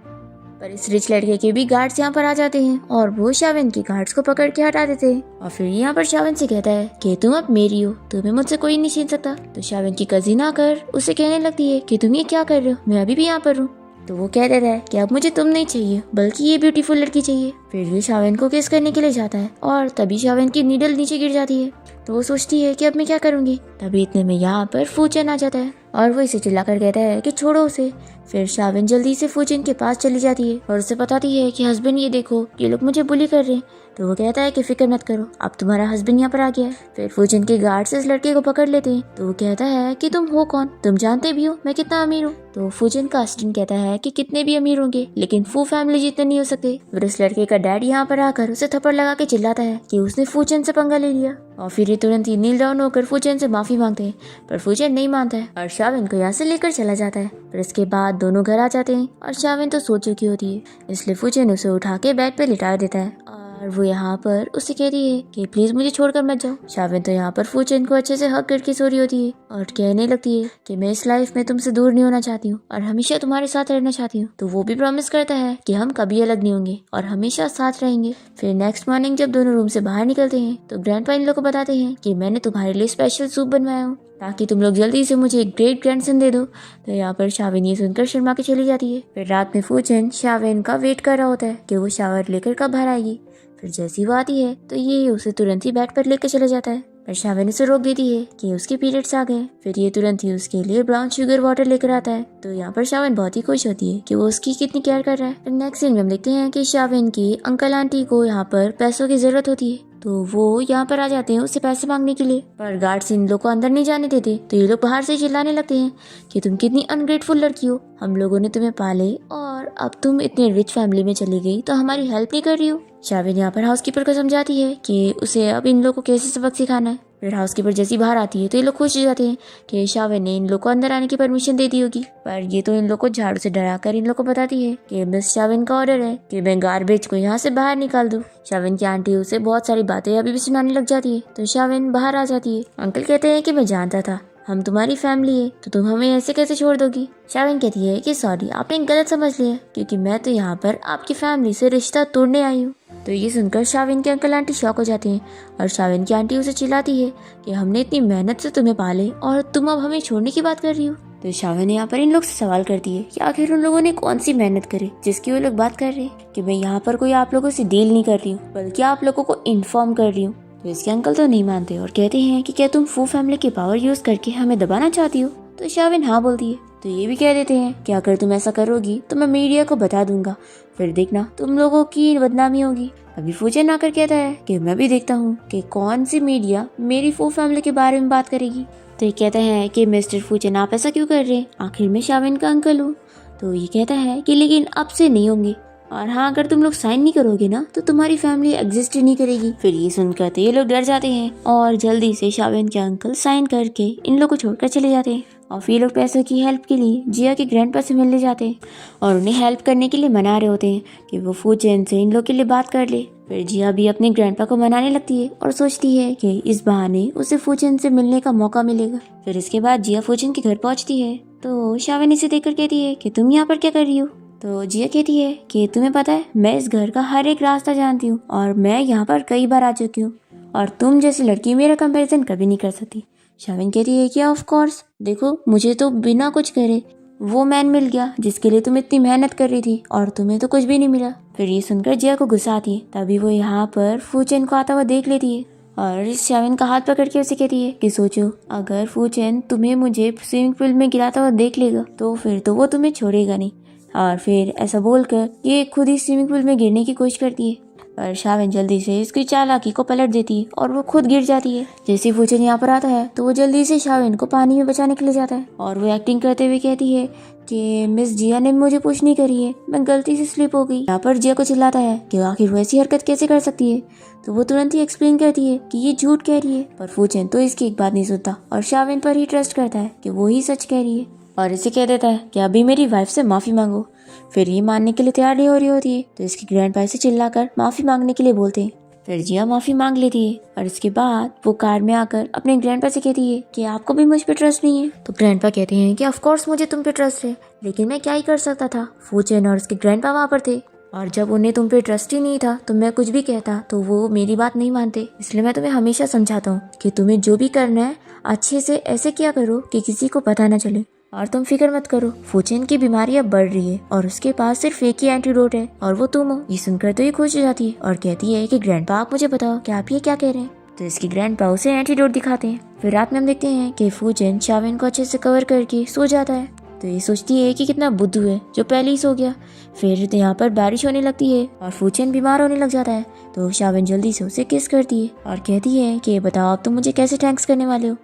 पर इस रिच लड़के के भी गार्ड्स यहाँ पर आ जाते हैं और वो शाविन की गार्ड्स को पकड़ के हटा देते हैं। और फिर यहाँ पर शाविन से कहता है कि तुम अब मेरी हो, तुम्हें मुझसे कोई नहीं छीन सकता। तो शाविन की कजिन आकर उसे कहने लगती है कि तुम ये क्या कर रहे हो, मैं अभी भी यहाँ पर हूँ। तो वो कह देता है कि अब मुझे तुम नहीं चाहिए बल्कि ये ब्यूटीफुल लड़की चाहिए। फिर ये शाविन को किस करने के लिए जाता है और तभी शाविन की नीडल नीचे गिर जाती है। तो वो सोचती है कि अब मैं क्या करूंगी। तभी इतने में यहाँ पर फूचेन आ जाता है और वो इसे चिल्लाकर कहता है कि छोड़ो उसे। फिर शाविन जल्दी से फूचेन के पास चली जाती है और उसे बताती है कि हस्बैंड ये देखो ये लोग मुझे बुली कर रहे हैं। तो वो कहता है कि फिक्र मत करो, अब तुम्हारा हस्बैंड यहाँ पर आ गया है। फिर फूचेन के गार्ड्स इस लड़के को पकड़ लेते हैं। तो वो कहता है कि तुम हो कौन, तुम जानते भी हो मैं कितना अमीर हूँ। तो फूचेन का असिस्टेंट कहता है कि कितने भी अमीर होंगे लेकिन फू फैमिली जितने नहीं हो सकते। फिर उस लड़के का डैड यहाँ पर आकर उसे थप्पड़ लगा के चिल्लाता है कि उसने फूचेन से पंगा ले लिया। और फिर ये तुरंत ही नील डाउन होकर फूचेन से माफी मांगते हैं, पर फूचेन नहीं मानता है और शाविन को यहाँ से लेकर चला जाता है। फिर इसके बाद दोनों घर आ जाते हैं और शाविन तो सो चुकी होती है, इसलिए फूचेन उसे उठा के बेड पे लिटा देता है और वो यहाँ पर उसे कहती है कि प्लीज मुझे छोड़कर मत जाओ। शाविन तो यहाँ पर फूचेन को अच्छे से हक करके सो रही होती है और कहने लगती है कि मैं इस लाइफ में तुमसे दूर नहीं होना चाहती हूँ और हमेशा तुम्हारे साथ रहना चाहती हूँ। तो वो भी प्रॉमिस करता है कि हम कभी अलग नहीं होंगे और हमेशा साथ रहेंगे। फिर नेक्स्ट मॉर्निंग जब दोनों रूम से बाहर निकलते हैं तो ग्रैंडपा इन लोग को बताते हैं कि मैंने तुम्हारे लिए स्पेशल सूप बनवाया हूँ ताकि तुम लोग जल्दी से मुझे एक ग्रेट ग्रैंडसन दे दो। तो यहाँ पर शाविन ये सुनकर शर्मा के चली जाती है। फिर रात में फूचेन शाविन का वेट कर रहा होता है कि वो शावर लेकर कब बाहर आएगी। फिर जैसी वो आती है तो ये उसे तुरंत ही बेड पर लेकर चला जाता है, पर शाविन उसे रोक देती है कि उसके पीरियड्स आ गए। फिर ये तुरंत ही उसके लिए ब्राउन शुगर वाटर लेकर आता है। तो यहाँ पर शाविन बहुत ही खुश होती है कि वो उसकी कितनी केयर कर रहा है। फिर नेक्स्ट सीन में हम देखते हैं कि शाविन की अंकल आंटी को यहाँ पर पैसों की जरूरत होती है, तो वो यहाँ पर आ जाते हैं उससे पैसे मांगने के लिए, पर गार्ड्स इन लोग को अंदर नहीं जाने देते। तो ये लोग बाहर से चिल्लाने लगते हैं कि तुम कितनी अनग्रेटफुल लड़की हो, हम लोगों ने तुम्हें पाले और अब तुम इतने रिच फैमिली में चली गई तो हमारी हेल्प नहीं कर रही हो। शाविन यहाँ पर हाउसकीपर को समझाती है कि उसे अब इन लोगों को कैसे सबक सिखाना है। फिर हाउसकीपर जैसी बाहर आती है तो ये लोग खुश हो जाते हैं कि शावेन ने इन लोग को अंदर आने की परमिशन दे दी होगी, पर ये तो इन लोग को झाड़ू से डरा कर इन लोग को बताती है कि मिस शावेन का ऑर्डर है कि मैं गार्बेज को यहाँ से बाहर निकाल दूँ। शावेन की आंटी उसे बहुत सारी बातें अभी भी सुनाने लग जाती है तो शावेन बाहर आ जाती है। अंकल कहते हैं कि मैं जानता था हम तुम्हारी फैमिली है तो तुम हमें ऐसे कैसे छोड़ दोगी। शावेन कहती है कि सॉरी आपने गलत समझ लिया क्योंकि मैं तो यहाँ पर आपकी फैमिली से रिश्ता तोड़ने आई हूँ। तो ये सुनकर शावेन के अंकल आंटी शॉक हो जाते हैं और शावेन की आंटी उसे चिल्लाती है कि हमने इतनी मेहनत से तुम्हें पाले और तुम अब हमें छोड़ने की बात कर रही हो। तो शावेन यहाँ पर इन लोग से सवाल करती है कि आखिर उन लोगों ने कौन सी मेहनत करी जिसकी वो लोग बात कर रहे हैं कि मैं यहाँ पर कोई आप लोगों से डील नहीं कर रही हूँ बल्कि आप लोगों को इन्फॉर्म कर रही हूँ। तो इसके अंकल तो नहीं मानते और कहते हैं कि क्या तुम फू फैमिली की पावर यूज करके हमें दबाना चाहती हो। तो शावेन हाँ बोलती है। तो ये भी कह देते हैं कि अगर तुम ऐसा करोगी तो मैं मीडिया को बता दूंगा, फिर देखना तुम लोगों की बदनामी होगी। अभी फूचन आकर कहता है कि मैं भी देखता हूँ कि कौन सी मीडिया मेरी फू फैमिली के बारे में बात करेगी। तो ये कहता है कि मिस्टर फूचन आप ऐसा क्यों कर रहे हैं, आखिर मैं शावेन का अंकल हूँ। तो ये कहता है कि लेकिन अब से नहीं होंगे और हाँ अगर तुम लोग साइन नहीं करोगे ना तो तुम्हारी फैमिली एग्जिस्ट नहीं करेगी। फिर ये सुनकर तो ये लोग डर जाते हैं और जल्दी से शावेन के अंकल साइन करके इन लोग को छोड़कर चले जाते हैं। और फिर लोग पैसों की हेल्प के लिए जिया के ग्रैंडपा से मिलने जाते हैं और उन्हें हेल्प करने के लिए मना रहे होते हैं कि वो फूचेन से इन लोग के लिए बात कर ले। फिर जिया भी अपने ग्रैंडपा को मनाने लगती है और सोचती है कि इस बहाने उसे फूचेन से मिलने का मौका मिलेगा। फिर इसके बाद जिया फूचेन के घर पहुंचती है तो शावेन इसे देखकर कहती है कि तुम यहाँ पर क्या कर रही हो। तो जिया कहती है कि तुम्हें पता है मैं इस घर का हर एक रास्ता जानती हूँ और मैं यहाँ पर कई बार आ चुकी हूँ और तुम जैसी लड़की मेरा कंपैरिजन कभी नहीं कर सकती। शावेन कहती है कि ऑफ कोर्स देखो मुझे तो बिना कुछ करे वो मैन मिल गया जिसके लिए तुम इतनी मेहनत कर रही थी और तुम्हें तो कुछ भी नहीं मिला। फिर ये सुनकर जिया को गुस्सा आती है। तभी वो यहाँ पर फूचेन को आता हुआ देख लेती है और इस शावेन का हाथ पकड़ के उसे कहती है कि सोचो अगर फूचेन तुम्हें मुझे स्विमिंग पूल में गिराता हुआ देख लेगा तो फिर तो वो तुम्हें छोड़ेगा नहीं। और फिर ऐसा बोलकर ये खुद ही स्विमिंग पूल में गिरने की कोशिश करती है पर शावेन जल्दी से इसकी चालाकी को पलट देती है और वो खुद गिर जाती है। जैसे फूचेन यहाँ पर आता है तो वो जल्दी से शावेन को पानी में बचाने के लिए जाता है और वो एक्टिंग करते हुए कहती है कि मिस जिया ने मुझे पुश नहीं करी है, मैं गलती से स्लिप हो गई। यहाँ पर जिया को चिल्लाता है कि आखिर वो ऐसी हरकत कैसे कर सकती है। तो वो तुरंत ही एक्सप्लेन करती है कि ये झूठ कह रही है पर फूचेन तो इसकी एक बात नहीं सुनता और शावेन पर ही ट्रस्ट करता है कि वो ही सच कह रही है और इसे कह देता है कि अभी मेरी वाइफ से माफी मांगो। फिर ये मानने के लिए तैयार नहीं हो रही होती है तो इसके ग्रैंडपा से चिल्लाकर माफी मांगने के लिए बोलते हैं। फिर जिया माफी मांग लेती है और इसके बाद वो कार में आकर अपने ग्रैंडपा से कहती है कि आपको भी मुझ पे ट्रस्ट नहीं है। तो ग्रैंडपा कहते हैं कि ऑफ कोर्स मुझे तुम पे ट्रस्ट है लेकिन मैं क्या ही कर सकता था, फूचेन और उसके ग्रैंडपा वहाँ पर थे और जब उन्हें तुम पे ट्रस्ट ही नहीं था तो मैं कुछ भी कहता तो वो मेरी बात नहीं मानते। इसलिए मैं तुम्हें हमेशा समझाता हूँ कि तुम्हें जो भी करना है अच्छे से ऐसे किया करो कि किसी को पता न चले और तुम फिक्र मत करो, फूचेन की बीमारी अब बढ़ रही है और उसके पास सिर्फ एक ही एंटीडोट है और वो तुम हो। ये सुनकर तो ये खुश हो जाती है और कहती है कि ग्रैंडपा आप मुझे बताओ कि आप ये क्या कह रहे हैं। तो इसकी ग्रैंडपा उसे एंटीडोट दिखाते हैं। फिर रात में हम देखते हैं कि फूचेन शावेन को अच्छे से कवर करके सो जाता है। तो ये सोचती है कि कितना बुद्धू है जो पहले ही सो गया। फिर तो यहाँ पर बारिश होने लगती है और फूचेन बीमार होने लग जाता है तो शावेन जल्दी से उसे किस करती है और कहती है कि बताओ आप तुम मुझे कैसे थैंक्स करने वाले हो।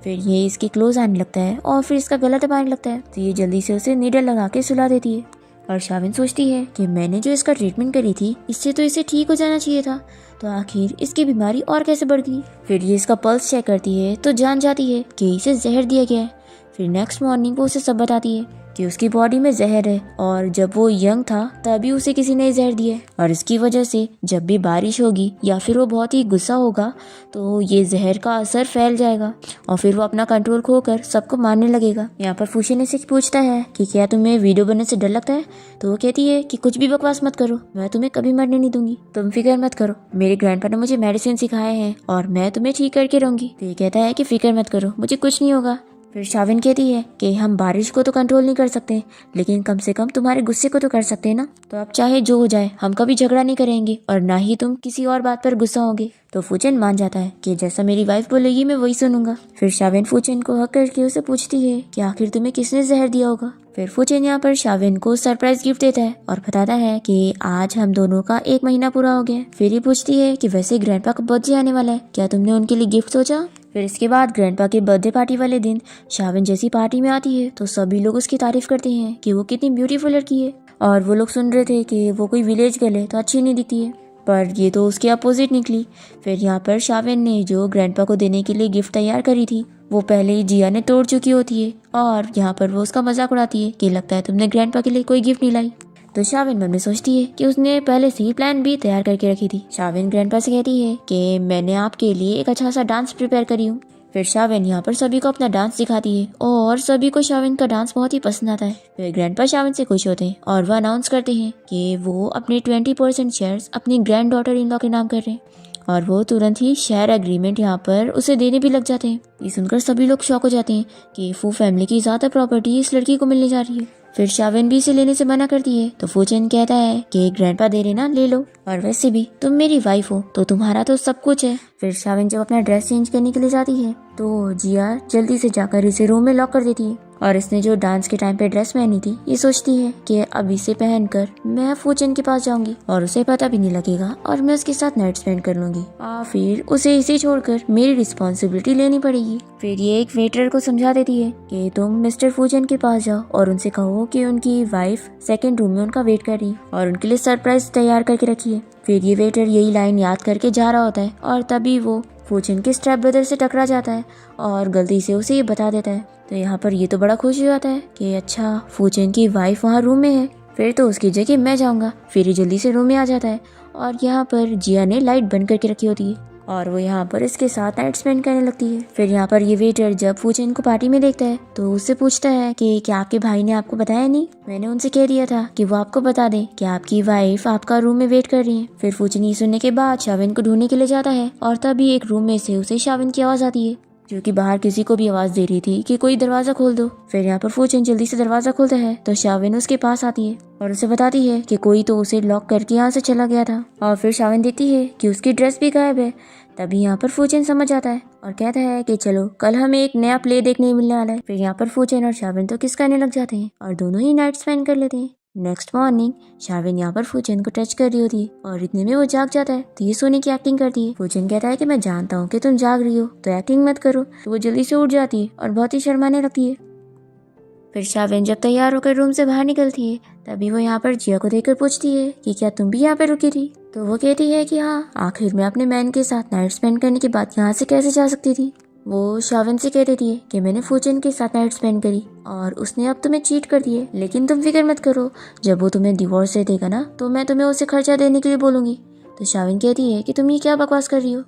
फिर ये इसके क्लोज आने लगता है और फिर इसका गला दबाने लगता है तो ये जल्दी से उसे नीडल लगा के सुला देती है और शावेन सोचती है कि मैंने जो इसका ट्रीटमेंट करी थी इससे तो इसे ठीक हो जाना चाहिए था, तो आखिर इसकी बीमारी और कैसे बढ़ गई। फिर ये इसका पल्स चेक करती है तो जान जाती है कि इसे जहर दिया गया है। फिर नेक्स्ट मॉर्निंग वो उसे सब बताती है कि उसकी बॉडी में जहर है और जब वो यंग था तभी उसे किसी ने जहर दिया है और इसकी वजह से जब भी बारिश होगी या फिर वो बहुत ही गुस्सा होगा तो ये जहर का असर फैल जाएगा और फिर वो अपना कंट्रोल खोकर सबको मारने लगेगा। यहाँ पर फूचेन से पूछता है कि क्या तुम्हें वीडियो बनने से डर लगता है। तो वो कहती है कि कुछ भी बकवास मत करो, मैं तुम्हें कभी मरने नहीं दूंगी, तुम फिक्र मत करो, मेरे ग्रैंडपा ने मुझे मेडिसिन सिखाए हैं और मैं तुम्हें ठीक करके रहूंगी। तो ये कहता है कि फिक्र मत करो, मुझे कुछ नहीं होगा। फिर शावेन कहती है कि हम बारिश को तो कंट्रोल नहीं कर सकते लेकिन कम से कम तुम्हारे गुस्से को तो कर सकते हैं ना, तो अब चाहे जो हो जाए हम कभी झगड़ा नहीं करेंगे और ना ही तुम किसी और बात पर गुस्सा होगे। तो फूचेन मान जाता है कि जैसा मेरी वाइफ बोलेगी मैं वही सुनूंगा। फिर शावेन फूचेन को हक करके उसे पूछती है कि आखिर तुम्हें किसने जहर दिया होगा। फिर फूचेन यहाँ पर शावेन को सरप्राइज गिफ्ट देता है और बताता है कि आज हम दोनों का 1 महीना पूरा हो गया। फिर ये पूछती है कि वैसे ग्रैंडपा का बर्थडे आने वाला है, क्या तुमने उनके लिए गिफ्ट सोचा। फिर इसके बाद ग्रैंडपा के बर्थडे पार्टी वाले दिन शावेन जैसी पार्टी में आती है तो सभी लोग उसकी तारीफ करते हैं कि वो कितनी ब्यूटीफुल लड़की है और वो लोग सुन रहे थे कि वो कोई विलेज गर्ल है तो अच्छी नहीं दिखती है। पर ये तो उसके अपोजिट निकली। फिर यहाँ पर शाविन ने जो ग्रैंडपा को देने के लिए गिफ्ट तैयार करी थी वो पहले ही जिया ने तोड़ चुकी होती है और यहाँ पर वो उसका मजाक उड़ाती है कि लगता है तुमने ग्रैंडपा के लिए कोई गिफ्ट नहीं लाई। तो शाविन मन में सोचती है कि उसने पहले से ही प्लान भी तैयार करके रखी थी। शाविन ग्रैंडपा से कहती है कि मैंने आपके लिए एक अच्छा सा डांस प्रिपेयर करी हूँ। फिर शाविन यहाँ पर सभी को अपना डांस सिखाती है और सभी को शाविन का डांस बहुत ही पसंद आता है। फिर ग्रैंडपा शाविन से खुश होते हैं और वह अनाउंस करते हैं कि वो अपने 20% शेयर्स अपनी ग्रैंड डॉटर इन लॉ के नाम कर रहे हैं और वो तुरंत ही शेयर एग्रीमेंट यहाँ पर उसे देने भी लग जाते हैं। ये सुनकर सभी लोग शॉक हो जाते हैं कि फू फैमिली की ज्यादा प्रॉपर्टी इस लड़की को मिलने जा रही है। फिर शाविन भी इसे लेने से मना करती है तो फूचेन कहता है कि ग्रैंडपा दे रहे ना, ले लो, और वैसे भी तुम मेरी वाइफ हो तो तुम्हारा तो सब कुछ है। फिर शाविन जब अपना ड्रेस चेंज करने के लिए जाती है तो जिया जल्दी से जाकर इसे रूम में लॉक कर देती है और इसने जो डांस के टाइम पे ड्रेस पहनी थी ये सोचती है कि अब इसे पहनकर मैं फूचेन के पास जाऊंगी और उसे पता भी नहीं लगेगा और मैं उसके साथ नाइट स्पेंड कर लूंगी और फिर उसे इसे छोड़कर मेरी रिस्पॉन्सिबिलिटी लेनी पड़ेगी। फिर ये एक वेटर को समझा देती है कि तुम मिस्टर फूचेन के पास जाओ और उनसे कहो कि उनकी वाइफ सेकेंड रूम में उनका वेट कर रही है और उनके लिए सरप्राइज तैयार करके रखी है। फिर ये वेटर यही लाइन याद करके जा रहा होता है और तभी वो फूचेन के स्टेप ब्रदर से टकरा जाता है और गलती से उसे ये बता देता है। तो यहाँ पर ये तो बड़ा खुश हो जाता है कि अच्छा फूचेन की वाइफ वहाँ रूम में है, फिर तो उसकी जगह मैं जाऊँगा। फिर ये जल्दी से रूम में आ जाता है और यहाँ पर जिया ने लाइट बंद करके रखी होती है और वो यहाँ पर इसके साथ नाइट स्पेंड करने लगती है। फिर यहाँ पर ये वेटर जब फूचेन को पार्टी में देखता है तो उससे पूछता है कि क्या आपके भाई ने आपको बताया नहीं? मैंने उनसे कह दिया था कि वो आपको बता दे कि आपकी वाइफ आपका रूम में वेट कर रही है। फिर फूचेन ये सुनने के बाद शाविन को ढूंढने के लिए जाता है और तभी एक रूम में से उसे शाविन की आवाज आती है जो कि बाहर किसी को भी आवाज दे रही थी कि कोई दरवाजा खोल दो। फिर यहाँ पर फूचेन जल्दी से दरवाजा खोलता है तो शाविन उसके पास आती है और उसे बताती है कि कोई तो उसे लॉक करके यहाँ से चला गया था और फिर शाविन देखती है कि उसकी ड्रेस भी गायब है। तभी यहाँ पर फूचेन समझ जाता है और कहता है कि चलो कल हमें एक नया प्ले देखने मिलने वाला है। फिर यहाँ पर फूचेन और शाविन तो किस करने लग जाते हैं और दोनों ही नाइट स्पेंड कर लेते हैं। नेक्स्ट मॉर्निंग शाविन यहाँ पर फूचेन को टच कर रही होती है और इतने में वो जाग जाता है तो ये सोने की एक्टिंग करती है। फूचेन कहता है कि मैं जानता हूँ कि तुम जाग रही हो तो एक्टिंग मत करो। तो वो जल्दी से उठ जाती है और बहुत ही शर्माने लगती है। फिर शाविन जब तैयार होकर रूम से बाहर निकलती है तभी वो यहाँ पर जिया को देखकर पूछती है कि क्या तुम भी यहाँ पे रुकी थी? तो वो कहती है कि हाँ, आखिर मैं अपने मैन के साथ नाइट स्पेंड करने के बाद यहाँ से कैसे जा सकती थी। वो शाविन से कह देती है कि मैंने फूचेन के साथ नाइट स्पेंड करी और उसने अब तुम्हें चीट कर दिए, लेकिन तुम फिक्र मत करो, जब वो तुम्हें डिवोर्स दे देगा ना तो मैं तुम्हें उसे खर्चा देने के लिए बोलूंगी। तो शाविन कहती है कि तुम ये क्या बकवास कर रही हो।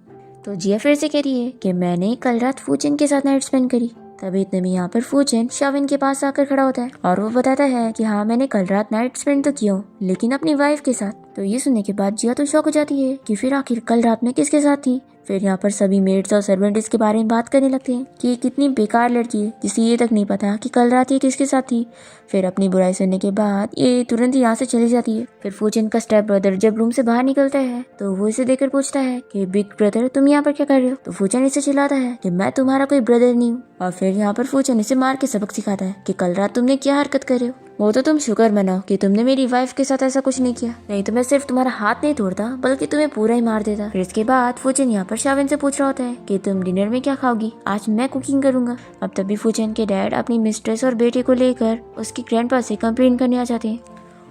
तो जिया फिर से कहती है कि मैंने कल रात फूचेन के साथ नाइट स्पेंड करी। तभी इतने में यहाँ पर फूचेन शाविन के पास आकर खड़ा होता है और वो बताता है कि हाँ, मैंने कल रात नाइट स्पेंड तो किया हूँ लेकिन अपनी वाइफ के साथ। तो ये सुनने के बाद जिया तो शॉक हो जाती है कि फिर आखिर कल रात में किसके साथ थी। फिर यहाँ पर सभी मेड्स और सर्वेंट इसके बारे में बात करने लगते हैं कि ये कितनी बेकार लड़की है जिसे ये तक नहीं पता कि कल रात ये किसके साथ थी। फिर अपनी बुराई सुनने के बाद ये तुरंत ही यहाँ से चली जाती है। फिर फूचेन का स्टेप ब्रदर जब रूम से बाहर निकलता है तो वो इसे देखकर पूछता है कि बिग ब्रदर तुम यहाँ पर क्या कर रहे हो। तो फूचेन इसे चिल्लाता है कि मैं तुम्हारा कोई ब्रदर नहीं हूँ और फिर यहाँ पर फूचेन इसे मार के सबक सिखाता है कि कल रात तुमने क्या हरकत कर रहे हो। वो तो तुम शुक्र मनाओ कि तुमने मेरी वाइफ के साथ ऐसा कुछ नहीं किया, नहीं तो मैं सिर्फ तुम्हारा हाथ नहीं तोड़ता बल्कि तुम्हें पूरा ही मार देता। फिर इसके बाद फूचेन यहाँ पर शाविन से पूछ रहा होता है कि तुम डिनर में क्या खाओगी, आज मैं कुकिंग करूंगा। अब तभी फूचेन के डैड अपनी मिस्ट्रेस और बेटे को लेकर उसकी ग्रैंडपा से कंप्लेंट करने आ जाते हैं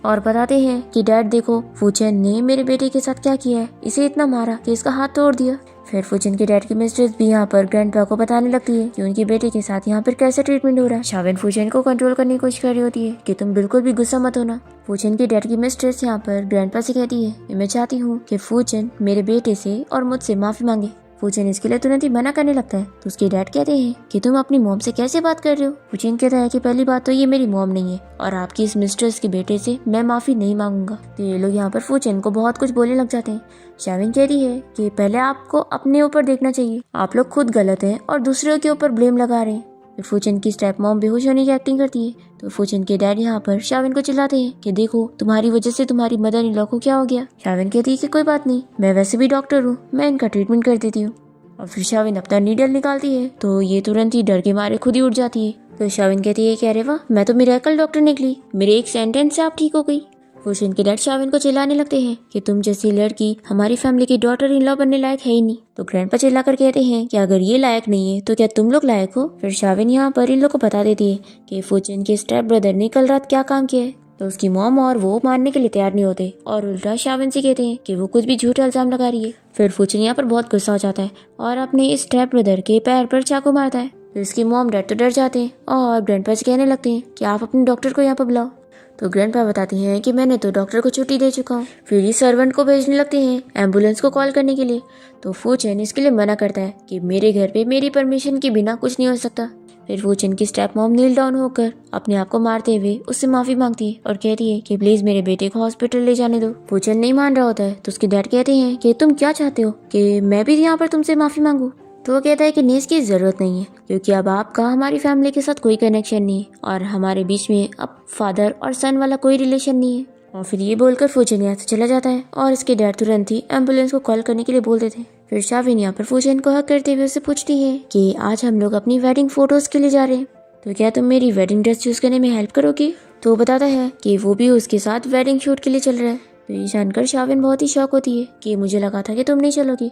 और बताते हैं कि डैड देखो, फूचेन ने मेरे बेटे के साथ क्या किया है, इसे इतना मारा कि इसका हाथ तोड़ दिया। फिर फूचेन के डैड की मिस्ट्रेस भी यहाँ पर ग्रैंडपा को बताने लगती है कि उनके बेटे के साथ यहाँ पर कैसा ट्रीटमेंट हो रहा है। शाविन फूचेन को कंट्रोल करने की कोशिश कर रही होती है कि तुम बिल्कुल भी गुस्सा मत होना। फूचेन के डैड की मिस्ट्रेस यहाँ पर ग्रैंडपा से कहती है कि मैं चाहती हूँ कि फूचेन मेरे बेटे से और मुझसे माफी मांगे। फूचेन इसके लिए तुरंत ही मना करने लगता है तो उसके डैड कहते हैं कि तुम अपनी मॉम से कैसे बात कर रहे हो। फूचेन कहता है कि पहली बात तो ये मेरी मॉम नहीं है और आपकी इस मिस्ट्रेस के बेटे से मैं माफी नहीं मांगूंगा। तो ये लोग यहाँ पर फूचेन को बहुत कुछ बोलने लग जाते हैं। शाविन कहती है कि पहले आपको अपने ऊपर देखना चाहिए, आप लोग खुद गलत हैं और दूसरों के ऊपर ब्लेम लगा रहे हैं। फिर फूचेन की स्टेप मॉम बेहोश होने की एक्टिंग करती है तो फूचेन के डैड यहाँ पर शाविन को चिल्लाते हैं कि देखो, तुम्हारी वजह से तुम्हारी मदर इन लॉ को क्या हो गया। शाविन कहती है कि कोई बात नहीं, मैं वैसे भी डॉक्टर हूँ, मैं इनका ट्रीटमेंट कर देती हूँ। और फिर शाविन अपना नीडल निकालती है तो ये तुरंत ही डर के मारे खुद ही उठ जाती है। तो शाविन कहती है कि अरे वाह, मैं तो मिरेकल डॉक्टर निकली, मेरे एक सेंटेंस से आप ठीक हो गई। फूचेन के डैड शाविन को चिल्लाने लगते हैं कि तुम जैसी लड़की हमारी फैमिली की डॉटर इन लॉ बनने लायक है ही नहीं। तो ग्रैंडपा चिल्लाकर कहते हैं कि अगर ये लायक नहीं है तो क्या तुम लोग लायक हो। फिर शाविन यहाँ पर इन लोग को बता देती है कि फूचेन के स्टेप ब्रदर ने कल रात क्या काम किया है। तो उसकी मॉम और वो मानने के लिए तैयार नहीं होते और उल्टा शाविन से कहते हैं कि वो कुछ भी झूठा इल्जाम लगा रही है। फिर फूचन यहाँ पर बहुत गुस्सा हो जाता है और अपने इस स्टेप ब्रदर के पैर पर चाकू मारता है। फिर इसकी मॉम डैड तो डर जाते हैं और ग्रैंडपा से कहने लगते हैं कि आप अपने डॉक्टर को यहाँ पर बुलाओ। तो ग्रैंडपा बताती हैं कि मैंने तो डॉक्टर को छुट्टी दे चुका हूँ। फिर ये सर्वेंट को भेजने लगते हैं एम्बुलेंस को कॉल करने के लिए। तो फूचन इसके लिए मना करता है कि मेरे घर पे मेरी परमिशन के बिना कुछ नहीं हो सकता। फिर फूचन की स्टेप मॉम नील डाउन होकर अपने आप को मारते हुए उससे माफी मांगती है और कहती है कि प्लीज मेरे बेटे को हॉस्पिटल ले जाने दो। फूचन नहीं मान रहा होता है तो उसके डैड कहते हैं कि तुम क्या चाहते हो कि मैं भी यहाँ पर तुमसे माफी मांगू। तो वो कहता है कि नहीं, इसकी जरूरत नहीं है क्योंकि अब आपका हमारी फैमिली के साथ कोई कनेक्शन नहीं है और हमारे बीच में अब फादर और सन वाला कोई रिलेशन नहीं है। और फिर ये बोलकर फूचन यहाँ से चला जाता है और इसके डैड तुरंत ही एम्बुलेंस को कॉल करने के लिए बोल देते हैं। फिर शाविन यहाँ पर फूचन को हक करते हुए उससे पूछती है कि आज हम लोग अपनी वेडिंग फोटोज के लिए जा रहे हैं, तो क्या तुम मेरी वेडिंग ड्रेस चूज करने में हेल्प करोगी। तो वो बताता है कि वो भी उसके साथ वेडिंग शूट के लिए चल रहा है। तो ये जानकर शाविन बहुत ही शौक होती है कि मुझे लगा था कि तुम नहीं चलोगी।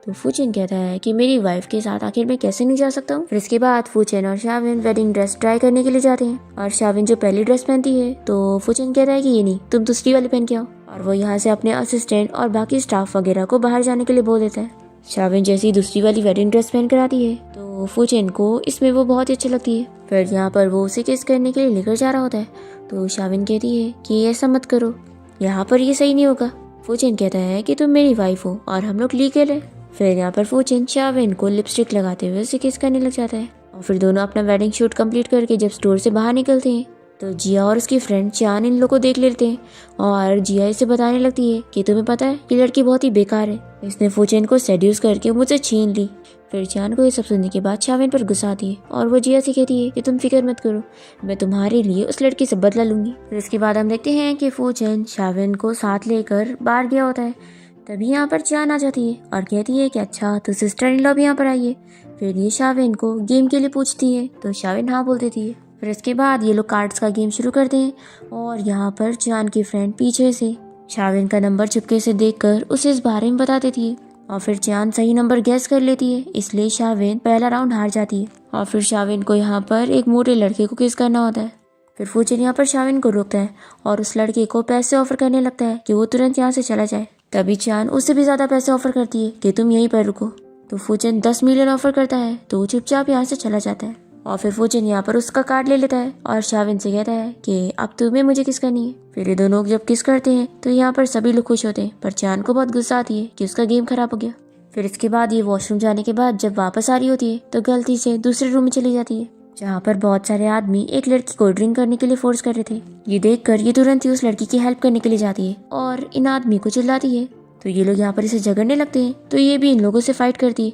तो फूचन कहता है कि मेरी वाइफ के साथ आखिर मैं कैसे नहीं जा सकता हूँ। फिर इसके बाद फूचन और शाविन वेडिंग ड्रेस ट्राई करने के लिए जाते हैं और शाविन जो पहली ड्रेस पहनती है तो फूचन कहता है कि ये नहीं, तुम दूसरी वाली पहन के आओ। और वो यहाँ से अपने असिस्टेंट और बाकी स्टाफ वगैरह को बाहर जाने के लिए बोल देता है। शाविन जैसी दूसरी वाली वेडिंग ड्रेस पहन कर आती है तो फूचन को इसमें वो बहुत ही अच्छी लगती है। फिर यहाँ पर वो उसे किस करने के लिए लेकर जा रहा होता है तो शाविन कहती है कि ऐसा मत करो, यहाँ पर ये सही नहीं होगा। फूचन कहता है कि तुम मेरी वाइफ हो और हम लोग लीगल है। फिर यहाँ पर फूचन शाविन को लिपस्टिक लगाते हुए उसे किस करने लग जाता है और फिर दोनों अपना वेडिंग शूट कंप्लीट करके जब स्टोर से बाहर निकलते हैं तो जिया और उसकी फ्रेंड चान इन लोगों को देख लेते हैं और जिया इसे बताने लगती है कि तुम्हें पता है ये लड़की बहुत ही बेकार है, इसने फूचन को सेड्यूस करके मुझसे छीन ली। फिर चान को ये सब सुनने के बाद शाविन पर गुस्सा आती है और वो जिया से कहती है कि तुम फिक्र मत करो, मैं तुम्हारे लिए उस लड़की से बदला लूंगी। फिर इसके बाद हम देखते हैं कि फूचन शाविन को साथ लेकर बाहर गया होता है। तभी यहाँ पर चान आ जाती है और कहती है कि अच्छा तो सिस्टर इन लॉ भी यहाँ पर आई है। फिर ये शाविन को गेम के लिए पूछती है तो शाविन हाँ बोल देती है। फिर इसके बाद ये लोग कार्ड्स का गेम शुरू करते हैं और यहाँ पर चान की फ्रेंड पीछे से शाविन का नंबर चुपके से देखकर उसे इस बारे में बता देती है और फिर चान सही नंबर गैस कर लेती है, इसलिए शाविन पहला राउंड हार जाती है। और फिर शाविन को यहाँ पर एक मोटे लड़के को किस करना होता है। फिर फूचन यहाँ पर शाविन को रोकता है और उस लड़के को पैसे ऑफर करने लगता है कि वो तुरंत यहाँ से चला जाए। तभी चान उससे भी ज्यादा पैसे ऑफर करती है कि तुम यहीं पर रुको। तो फूचन 10 मिलियन ऑफर करता है तो वो चुपचाप यहाँ से चला जाता है और फिर फूचन यहाँ पर उसका कार्ड ले लेता है और शाविन से कहता है कि अब तुम्हें मुझे किस करनी है। फिर ये दोनों जब किस करते हैं तो यहाँ पर सभी लोग खुश होते हैं, पर चान को बहुत गुस्सा आती है कि उसका गेम खराब हो गया। फिर इसके बाद ये वॉशरूम जाने के बाद जब वापस आ रही होती है तो गलती से दूसरे रूम में चली जाती है जहाँ पर बहुत सारे आदमी एक लड़की को ड्रिंक करने के लिए फोर्स कर रहे थे। ये देखकर ये तुरंत ही उस लड़की की हेल्प करने के लिए जाती है और इन आदमी को चिल्लाती है। तो ये लोग यहाँ पर इसे झगड़ने लगते हैं तो ये भी इन लोगों से फाइट करती है,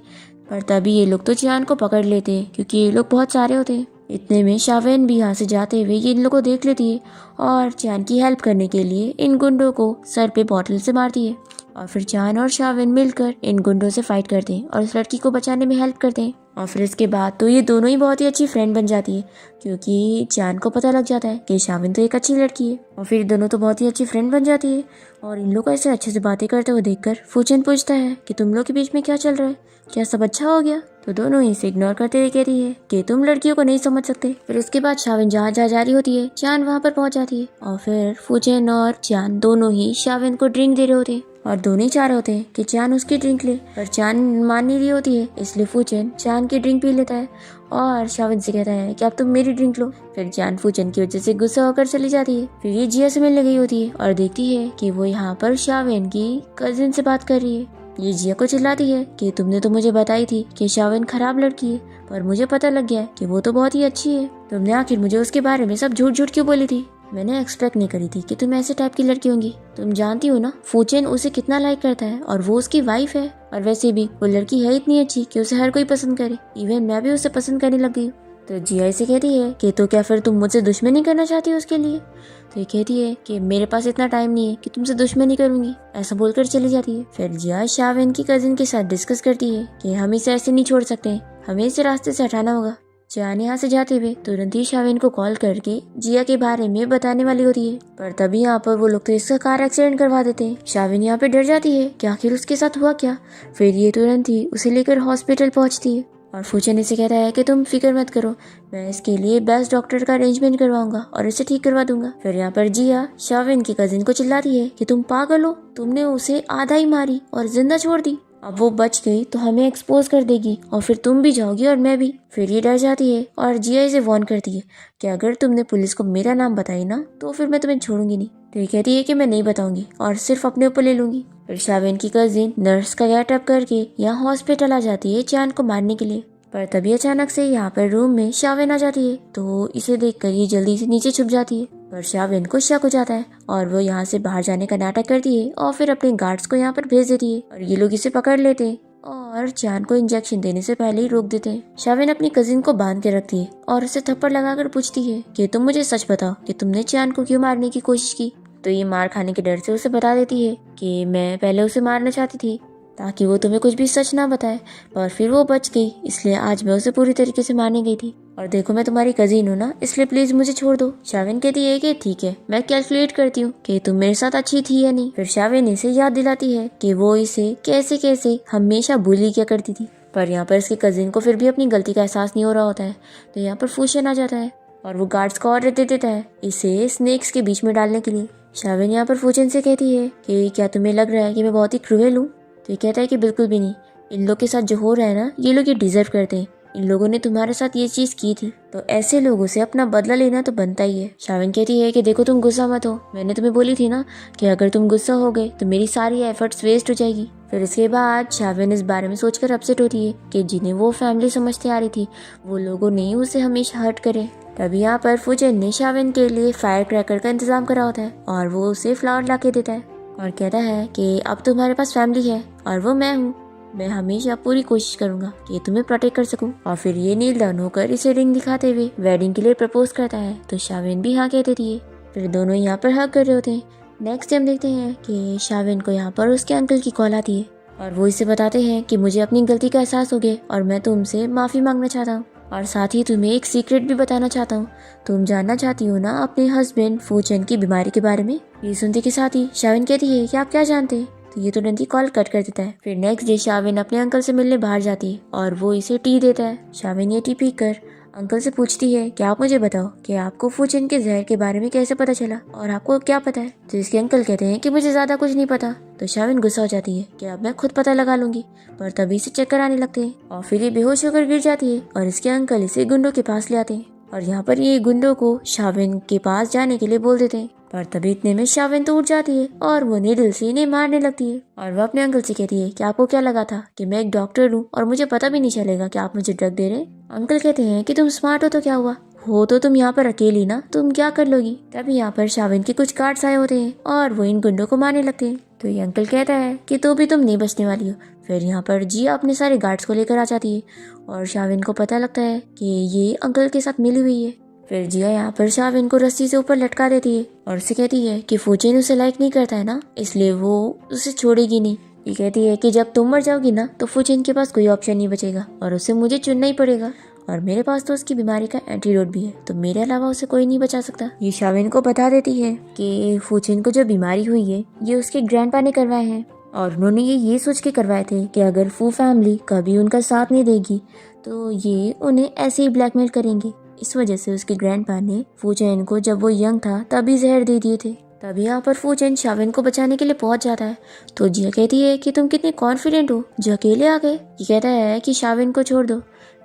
पर तभी ये लोग तो चान को पकड़ लेते हैं क्योंकि ये लोग बहुत सारे होते हैं। इतने में शाविन भी यहाँ से जाते हुए ये इन लोगों को देख लेती है और चान की हेल्प करने के लिए इन गुंडों को सर पे बॉटल से मारती है और फिर चान और शाविन मिलकर इन गुंडों से फाइट करते हैं और उस लड़की को बचाने में हेल्प करते हैं। और फिर इसके बाद तो ये दोनों ही बहुत ही अच्छी फ्रेंड बन जाती है क्योंकि चान को पता लग जाता है कि शाविन तो एक अच्छी लड़की है और फिर दोनों तो बहुत ही अच्छी फ्रेंड बन जाती है। और इन लोग ऐसे अच्छे से बातें करते हुए देखकर फूचन पूछता है कि तुम लोग के बीच में क्या चल रहा है, क्या सब अच्छा हो गया। तो दोनों ही इसे इग्नोर करते हुए कहती है कि तुम लड़कियों को नहीं समझ सकते। फिर उसके बाद शाविन जहाँ जा रही होती है चान वहाँ पर पहुँच जाती है और फिर फूचन और चान दोनों ही शाविन को ड्रिंक दे रहे होते हैं और दोनों ही चाह रहे होते हैं कि चान उसकी ड्रिंक ले, पर चान मान नहीं रही होती है, इसलिए फूचन चान की ड्रिंक पी लेता है और शाविन से कहता है कि अब तुम मेरी ड्रिंक लो। फिर चान फूचन की वजह से गुस्सा होकर चली जाती है। फिर ये जिया से मिलने गई होती है और देखती है कि वो यहाँ पर शाविन की कजिन से बात कर रही है। ये जिया को चिल्लाती है कि तुमने तो मुझे बताई थी कि शाविन खराब लड़की है, पर मुझे पता लग गया कि वो तो बहुत ही अच्छी है। तुमने आखिर मुझे उसके बारे में सब झूठ क्यों बोली थी। मैंने एक्सपेक्ट नहीं करी थी कि तुम ऐसे टाइप की लड़की होंगी। तुम जानती हो ना फूचन उसे कितना लाइक करता है और वो उसकी वाइफ है, और वैसे भी वो लड़की है इतनी अच्छी कि उसे हर कोई पसंद करे, इवन मैं भी उसे पसंद करने लग गई। तो जिया से कहती है कि तो क्या फिर तुम मुझसे दुश्मनी करना चाहती हो उसके लिए। तो ये कहती है कि मेरे पास इतना टाइम नहीं है कि तुमसे दुश्मनी करूंगी, ऐसा बोलकर चली जाती है। फिर जिया शाविन की कजिन के साथ डिस्कस करती है कि हम इसे ऐसे नहीं छोड़ सकते, हमें इसे रास्ते से हटाना होगा। जान यहाँ से जाते हुए तुरंत ही शाविन को कॉल करके जिया के बारे में बताने वाली होती है, पर तभी यहाँ पर वो लोग तो इसका कार एक्सीडेंट करवा देते हैं। शाविन यहाँ पे डर जाती है कि आखिर उसके साथ हुआ क्या। फिर ये तुरंत ही उसे लेकर हॉस्पिटल पहुँचती है और फूचन इसे कहता है कि तुम फिक्र मत करो, मैं इसके लिए बेस्ट डॉक्टर का अरेंजमेंट करवाऊंगा और इसे ठीक करवा दूंगा। फिर यहाँ पर जिया शाविन की कजिन को चिल्लाती है कि तुम पागल हो, तुमने उसे आधा ही मारी और जिंदा छोड़ दी। अब वो बच गई तो हमें एक्सपोज कर देगी और फिर तुम भी जाओगी और मैं भी। फिर ये डर जाती है और जिया इसे वार्न करती है कि अगर तुमने पुलिस को मेरा नाम बताई ना तो फिर मैं तुम्हें छोड़ूंगी नहीं। तो ये कहती है कि मैं नहीं बताऊंगी और सिर्फ अपने ऊपर ले लूंगी। फिर शाविन की कजिन नर्स का गेटअप करके यहाँ हॉस्पिटल आ जाती है चांद को मारने के लिए। पर तभी अचानक से यहाँ पर रूम में शाविन आ जाती है तो इसे देखकर ये जल्दी से नीचे छुप जाती है। पर शाविन को शक हो जाता है और वो यहाँ से बाहर जाने का नाटक करती है और फिर अपने गार्ड्स को यहाँ पर भेज देती है और ये लोग इसे पकड़ लेते हैं और चांद को इंजेक्शन देने से पहले ही रोक देते हैं। शाविन अपनी कजिन को बांध के रखती है और उसे थप्पड़ लगाकर पूछती है कि तुम मुझे सच बताओ कि तुमने चांद को क्यों मारने की कोशिश की। तो ये मार खाने के डर से उसे बता देती है कि मैं पहले उसे मारना चाहती थी ताकि वो तुम्हें कुछ भी सच ना बताए, पर फिर वो बच गई इसलिए आज मैं उसे पूरी तरीके से मारने गई थी। और देखो मैं तुम्हारी कजिन हूँ ना, इसलिए प्लीज मुझे छोड़ दो। शाविन कहती है कि ठीक है, मैं कैलकुलेट करती हूँ कि तुम मेरे साथ अच्छी थी या नहीं। फिर शाविन इसे याद दिलाती है कि वो इसे कैसे कैसे हमेशा बुली किया करती थी। पर यहाँ पर इसकी कजिन को फिर भी अपनी गलती का एहसास नहीं हो रहा होता है तो यहाँ पर फूशन आ जाता है और वो गार्ड्स को ऑर्डर दे देता है इसे स्नेक्स के बीच में डालने के लिए। शाविन यहाँ पर फूचन से कहती है कि क्या तुम्हें लग रहा है कि मैं बहुत ही क्रूएल हूँ। तो ये कहता है कि बिल्कुल भी नहीं, इन लोग के साथ जो हो रहा है ना ये लोग ये डिजर्व करते हैं, इन लोगों ने तुम्हारे साथ ये चीज की थी तो ऐसे लोगों से अपना बदला लेना तो बनता ही है। शाविन कहती है कि देखो तुम गुस्सा मत हो, मैंने तुम्हें बोली थी ना कि अगर तुम गुस्सा हो गए तो मेरी सारी एफर्ट्स वेस्ट हो जाएगी। फिर इसके बाद शाविन इस बारे में सोचकर अपसेट होती है कि जिन्हें वो फैमिली समझते आ रही थी वो लोगों ने उसे हमेशा हर्ट करे। तभी यहाँ पर फूचन ने शाविन के लिए फायर क्रैकर का इंतजाम करा होता है और वो उसे फ्लावर ला के देता है और कहता है कि अब तुम्हारे पास फैमिली है और वो मैं हूँ, मैं हमेशा पूरी कोशिश करूंगा कि तुम्हें प्रोटेक्ट कर सकूं। और फिर ये नील डाउन होकर इसे रिंग दिखाते हुए वेडिंग के लिए प्रपोज करता है तो शाविन भी हाँ कह देती है। फिर दोनों यहाँ पर हग कर रहे होते हैं। नेक्स्ट टाइम देखते हैं कि शाविन को यहाँ पर उसके अंकल की कॉल आती है और वो इसे बताते हैं कि मुझे अपनी गलती का एहसास हो गया और मैं तुमसे माफी मांगना चाहता हूँ और साथ ही तुम्हें एक सीक्रेट भी बताना चाहता हूँ। तुम जानना चाहती हो ना अपने हस्बैंड फूचन की बीमारी के बारे में। ये सुनते के साथ ही शाविन कहती है कि आप क्या जानते हैं, तो ये तुरंत ही कॉल कट कर देता है। फिर नेक्स्ट डे शाविन अपने अंकल से मिलने बाहर जाती है और वो इसे टी देता है। शाविन ये टी पीकर अंकल से पूछती है कि आप मुझे बताओ कि आपको फूचन के जहर के बारे में कैसे पता चला और आपको क्या पता है। तो इसके अंकल कहते हैं कि मुझे ज्यादा कुछ नहीं पता। तो शाविन गुस्सा हो जाती है कि अब मैं खुद पता लगा लूंगी, पर तभी से चक्कर आने लगते हैं और फिर ये बेहोश होकर गिर जाती है और इसके अंकल इसे गुंडों के पास ले आते हैं और यहाँ पर ये गुंडों को शाविन के पास जाने के लिए बोल देते हैं। पर तभी इतने में शाविन तो उठ जाती है और वो नीडल से इन्हें मारने लगती है और वो अपने अंकल से कहती है कि आपको क्या लगा था कि मैं एक डॉक्टर हूँ और मुझे पता भी नहीं चलेगा कि आप मुझे ड्रग दे रहे हैं। अंकल कहते हैं कि तुम स्मार्ट हो तो क्या हुआ, हो तो तुम यहाँ पर अकेली ना, तुम क्या कर लोगी। तभी यहाँ पर शाविन के कुछ गार्ड्स आए होते हैं और वो इन गुंडों को मारने लगते हैं। तो ये अंकल कहता है कि तो भी तुम नहीं बचने वाली हो। फिर यहाँ पर जिया अपने सारे गार्ड्स को लेकर आ जाती है और शाविन को पता लगता है कि ये अंकल के साथ मिली हुई है। फिर जिया यहाँ पर शाविन को रस्सी से ऊपर लटका देती है और उसे कहती है कि फूचन उसे लाइक नहीं करता है ना, इसलिए वो उसे छोड़ेगी नहीं। ये कहती है कि जब तुम मर जाओगी ना तो फूचन के पास कोई ऑप्शन नहीं बचेगा और उसे मुझे चुनना ही पड़ेगा और मेरे पास तो उसकी बीमारी का एंटीडोट भी है, तो मेरे अलावा उसे कोई नहीं बचा सकता। ये शाविन को बता देती है कि फूचन को जो बीमारी हुई है ये उसके ग्रैंडपा ने करवाए हैं और उन्होंने ये सोच के करवाए थे कि अगर फू फैमिली कभी उनका साथ नहीं देगी तो ये उन्हें ऐसे ही ब्लैकमेल करेंगे। इस वजह से उसके ग्रैंडपा ने फूचन को जब वो यंग था तभी जहर दे दिए थे। तभी यहाँ पर फूचन शाविन को बचाने के लिए पहुंच जाता है तो जिया कहती है कि तुम कितने कॉन्फिडेंट हो जो अकेले आ गए। ये कहता है कि शाविन को छोड़ दो।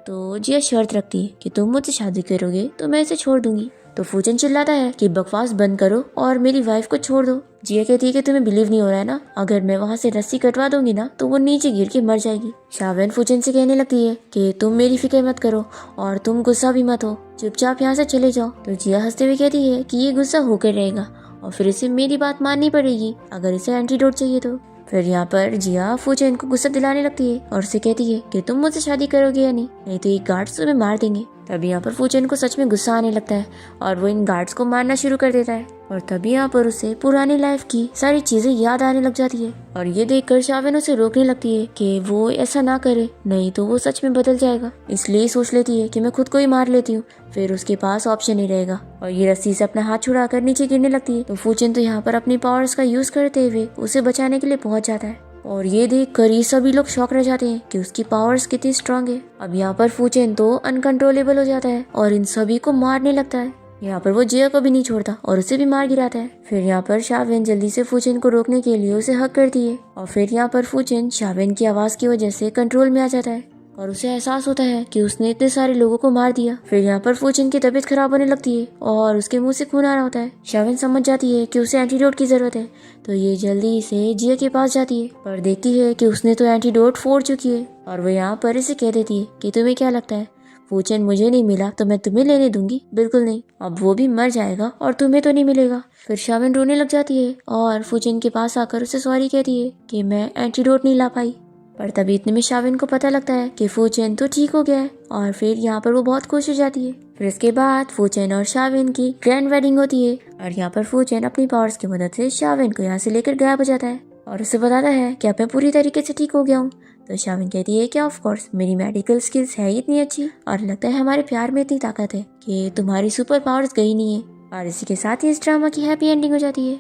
तो जिया शर्त रखती है कि तुम मुझसे शादी करोगे तो मैं इसे छोड़ दूंगी। तो फूचन चिल्लाता है कि बकवास बंद करो और मेरी वाइफ को छोड़ दो। जिया कहती है कि तुम्हें बिलीव नहीं हो रहा है ना, अगर मैं वहाँ से रस्सी कटवा दूंगी ना तो वो नीचे गिर के मर जाएगी। शाविन फूचन से कहने लगती है कि तुम मेरी फिक्र मत करो और तुम गुस्सा भी मत हो, चुपचाप यहाँ से चले जाओ। तो जिया हंसते हुए कहती है कि ये गुस्सा होकर रहेगा और फिर इसे मेरी बात माननी पड़ेगी अगर इसे एंटीडोट चाहिए तो। फिर यहाँ पर जिया फूचन को गुस्सा दिलाने लगती है और उसे कहती है कि तुम मुझसे शादी करोगे या नहीं तो ये गार्ड्स तुम्हें मार देंगे। तभी यहाँ पर फूचन को सच में गुस्सा आने लगता है और वो इन गार्ड्स को मारना शुरू कर देता है और तभी यहाँ पर उसे पुरानी लाइफ की सारी चीजें याद आने लग जाती है और ये देखकर शाविन उसे रोकने लगती है कि वो ऐसा ना करे, नहीं तो वो सच में बदल जाएगा। इसलिए सोच लेती है कि मैं खुद को ही मार लेती हूँ, फिर उसके पास ऑप्शन नहीं रहेगा और ये रस्सी से अपना हाथ छुड़ाकर नीचे गिरने लगती है। तो फूचन तो यहाँ पर अपनी पावर्स का यूज करते हुए उसे बचाने के लिए पहुंच जाता है और ये देख कर ये सभी लोग शॉक रह जाते हैं कि उसकी पावर्स कितनी स्ट्रांग है। अब यहाँ पर फूचेन तो अनकंट्रोलेबल हो जाता है और इन सभी को मारने लगता है। यहाँ पर वो जिया को भी नहीं छोड़ता और उसे भी मार गिराता है। फिर यहाँ पर शावेन जल्दी से फूचेन को रोकने के लिए उसे हक करती है और फिर यहाँ पर फूचेन शावेन की आवाज की वजह से कंट्रोल में आ जाता है और उसे एहसास होता है कि उसने इतने सारे लोगों को मार दिया। फिर यहाँ पर फूचेन की तबीयत खराब होने लगती है और उसके मुंह से खून आ रहा होता है। शावेन समझ जाती है कि उसे एंटीडोट की जरूरत है, तो ये जल्दी से जिया के पास जाती है पर देखती है कि उसने तो एंटीडोट फोड़ चुकी है और वो यहाँ पर इसे कह देती है कि तुम्हें क्या लगता है फूचेन मुझे नहीं मिला तो मैं तुम्हें लेने दूंगी? बिल्कुल नहीं, अब वो भी मर जाएगा और तुम्हें तो नहीं मिलेगा। फिर शावेन रोने लग जाती है और फूचेन के पास आकर उसे सॉरी कहती है कि मैं एंटीडोट नहीं ला पाई। पर तभी इतने में शावेन को पता लगता है कि फूचेन तो ठीक हो गया है और फिर यहाँ पर वो बहुत खुश हो जाती है। फिर इसके बाद फूचेन और शावेन की ग्रैंड वेडिंग होती है और यहाँ पर फूचेन अपनी पावर्स की मदद से शावेन को यहाँ से लेकर गायब हो जाता है और उसे बताता है कि अब मैं पूरी तरीके से ठीक हो गया हूँ। तो शावेन कहती है कि ऑफ कोर्स मेरी मेडिकल स्किल्स है इतनी अच्छी और लगता है हमारे प्यार में इतनी ताकत है कि तुम्हारी सुपर पावर्स गई नहीं है। और इसी के साथ ही इस ड्रामा की हैप्पी एंडिंग हो जाती है।